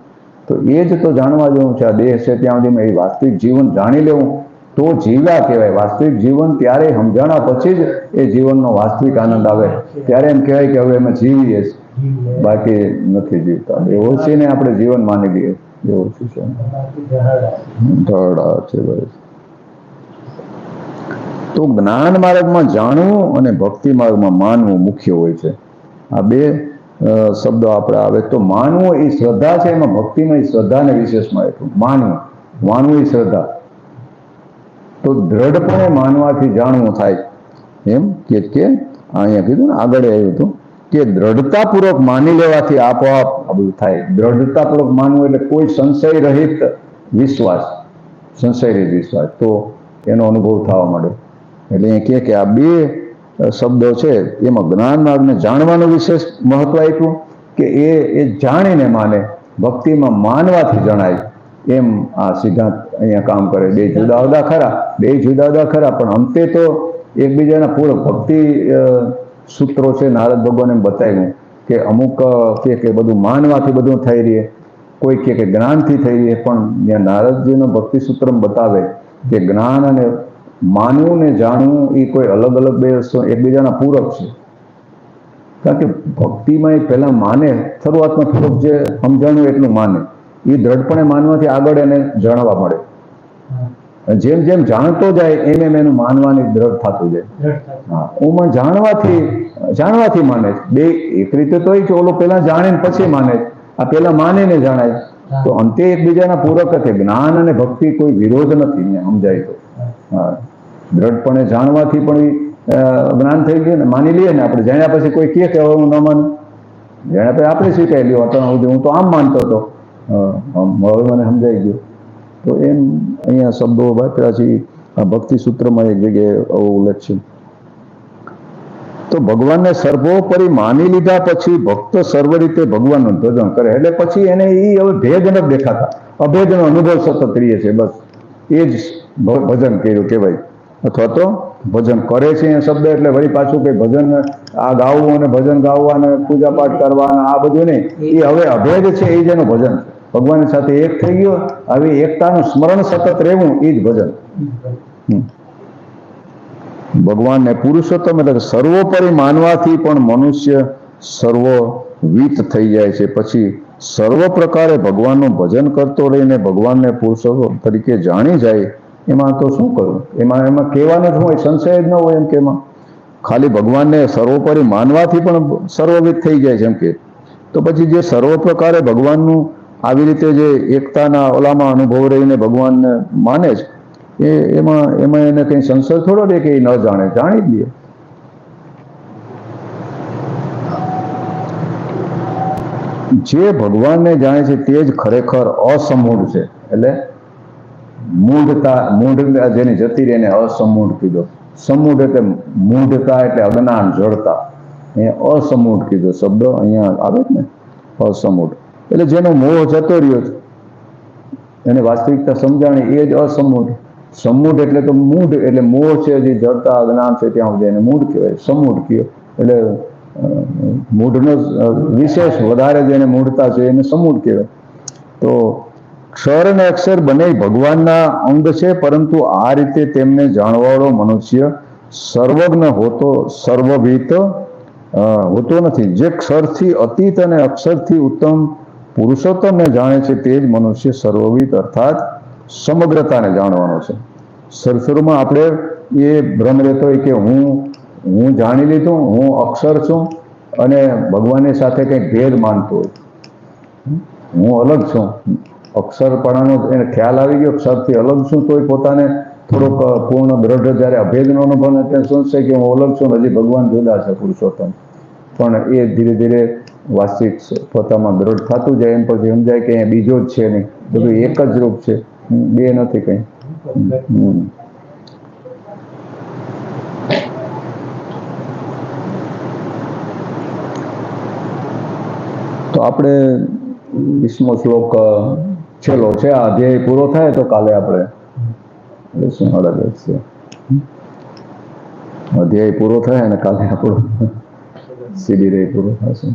તો એ જ તો જાણવા જેવું છે. આ દેહ છે ત્યાં સુધીમાં એ વાસ્તવિક જીવન જાણી લેવું તો જીવ્યા કહેવાય. વાસ્તવિક જીવન ત્યારે સમજાણા પછી જ એ જીવનનો વાસ્તવિક આનંદ આવે. ત્યારે એમ કહેવાય કે હવે અમે જીવીએ, બાકી નથી જીવતા. એવો છે ને આપણે જીવન માની લઈએ એવું છે. તો જ્ઞાન માર્ગમાં જાણવું અને ભક્તિ માર્ગમાં માનવું મુખ્ય હોય છે. આ બે શબ્દો આપણે આવે. તો માનવું એ શ્રદ્ધા છે, એમાં ભક્તિમાં એ શ્રદ્ધાને વિશેષમાં એટલું માનવું એ શ્રદ્ધા. તો દ્રઢપણે માનવાથી જાણવું થાય. એમ કે અહીંયા કીધું ને, આગળ આવ્યું હતું કે દ્રઢતાપૂર્વક માની લેવાથી આપોઆપ આ બધું થાય. દ્રઢતાપૂર્વક માનવું એટલે કોઈ સંશય રહિત વિશ્વાસ, સંશય રહિત વિશ્વાસ, તો એનો અનુભવ થવા માંડે. એટલે અહીંયા કે આ બે શબ્દો છે એમાં જ્ઞાન માર્ગને જાણવાનું વિશેષ મહત્વ આપ્યું કે એ જાણીને માને. ભક્તિમાં માનવાથી જણાય. એમ આ સિદ્ધાંત અહીંયા કામ કરે. બે જુદા જુદા ખરા, પણ અંતે તો એકબીજાના પૂરક. ભક્તિ સૂત્રો છે નારદ ભગવાને બતાવ્યું કે અમુક કે બધું માનવાથી બધું થઈ રહીએ, કોઈ કે જ્ઞાનથી થઈ રહીએ. પણ ત્યાં નારદજીનો ભક્તિ સૂત્ર બતાવે કે જ્ઞાન અને માનવું ને જાણવું એ કોઈ અલગ અલગ બે એકબીજાના પૂરક છે. કારણ કે ભક્તિમાં એ પહેલા માને, શરૂઆતમાં થોડુંક જે સમજાણું એટલું માને, એ દ્રઢપણે માનવાથી આગળ એને જાણવા મળે. જેમ જેમ જાણતો જાય એમ એનું માનવાની દ્રઢ થતું જાય. હા, હું જાણવાથી માને. બે એક રીતે તો એ ઓલો પેલા જાણે ને પછી માને, આ પેલા માને ને જાણાય. તો અંતે એકબીજાના પૂરક છે. જ્ઞાન અને ભક્તિ કોઈ વિરોધ નથી, સમજાય તો. હા, દ્રઢપણે જાણવાથી પણ જ્ઞાન થઈ ગયું ને, માની લઈએ ને આપણે. જાણ્યા પછી કોઈ કહે કે હવે હું ન માનું, જાણ્યા પછી આપણે સ્વીકારી લ્યો. હું તો આમ માનતો હતો, હવે મને સમજાઈ ગયું. તો એમ અહીંયા શબ્દો વાપર્યા છે. આ ભક્તિ સૂત્રમાં એક જગ્યાએ આવો ઉલ્લેખ છે. તો ભગવાનને સર્વોપરી માની લીધા પછી ભક્ત સર્વ રીતે ભગવાનનું ભજન કરે. એટલે પછી એને એ હવે ભેદ નથી દેખાતા, અભેદનો અનુભવ સતત રહીએ છે. બસ એ જ ભજન કર્યું કહેવાય. અથવા તો ભજન કરે છે એ શબ્દ એટલે વળી પાછું કે ભજન આ ગાવું અને ભજન ગાવવા અને પૂજા પાઠ કરવાના આ બધું નહીં. એ હવે અભેદ છે, એ જ એનું ભજન. ભગવાનની સાથે એક થઈ ગયો, આવી એકતાનું સ્મરણ સતત રહેવું એ જ ભજન. ભગવાનને પુરુષોત્તમ એટલે સર્વોપરી માનવાથી પણ મનુષ્ય સર્વવિત થઈ જાય છે. પછી સર્વ પ્રકારે ભગવાનનું ભજન કરતો રહીને ભગવાનને પુરુષોત્તમ તરીકે જાણી જાય. એમાં તો શું કરવું? એમાં કહેવાનું જ હોય, સંશય જ ન હોય. એમ કે એમાં ખાલી ભગવાનને સર્વોપરી માનવાથી પણ સર્વવિત થઈ જાય છે એમ કે. તો પછી જે સર્વ પ્રકારે ભગવાનનું આવી રીતે જે એકતાના ઓલામાં અનુભવ રહીને ભગવાનને માને છે, એમાં એને કંઈ સંશય થોડો દે કે એ ન જાણે, જાણી જ લે. જે ભગવાનને જાણે છે તે જ ખરેખર અસમૂળ છે. એટલે મૂઢ જેની જતી રહી એને અસમૂઢ કીધો. સમૂઢ એટલે મૂઢતા એટલે અજ્ઞાન જડતા, અહીંયા અસમૂઢ કીધો શબ્દ અહીંયા આવે ને, અસમૂઢ એટલે જેનો મોહ જતો રહ્યો છે એને વાસ્તવિકતા સમજાણી એ જ અસમૂઢ. સમૂઢ એટલે તો મૂઢ એટલે મોહ છે જે જડતા અજ્ઞાન છે ત્યાં સુધી એને મૂઢ કહેવાય. સમૂઢ કહેવાય એટલે મૂઢનો વિશેષ વધારે જેને મૂઢતા છે એને સમૂઢ કહેવાય. તો ક્ષર અને અક્ષર બંને ભગવાનના અંગ છે, પરંતુ આ રીતે તેમને જાણવાવાળો મનુષ્ય સર્વજ્ઞ સર્વભીત હોતો નથી. જે ક્ષરથી અતીત અને અક્ષરથી ઉત્તમ પુરુષોત્તમને જાણે છે તે જ મનુષ્ય સર્વવિદ અર્થાત સમગ્રતાને જાણવાનો છે. શરૂમાં આપણે એ ભ્રમ રહેતો હોય કે હું જાણી લીધું, હું અક્ષર છું અને ભગવાનની સાથે કંઈક ભેદ માનતો હોય, હું અલગ છું. અક્ષરપણાનો એને ખ્યાલ આવી ગયો, અક્ષરથી અલગ છું, તોય પોતાને થોડોક પૂર્ણ દ્રઢ જ્યારે અભેદનો અનુભવ ને ત્યારે શું છે કે હું અલગ છું, હજી ભગવાન જુદા છે પુરુષોત્તમ. પણ એ ધીરે ધીરે વાસ્તવિક પોતામાં દ્રઢ થતું જાય એમ પછી સમજાય કે અહીંયા બીજો જ છે નહીં, બધું એક જ રૂપ છે, બે નથી કંઈ. તો આપણે 20મો શ્લોક છેલ્લો છે. આ અધ્યાય પૂરો થાય તો કાલે આપણે અધ્યાય પૂરો થાય અને કાલે આપણો સીડી રે પૂરો થશે.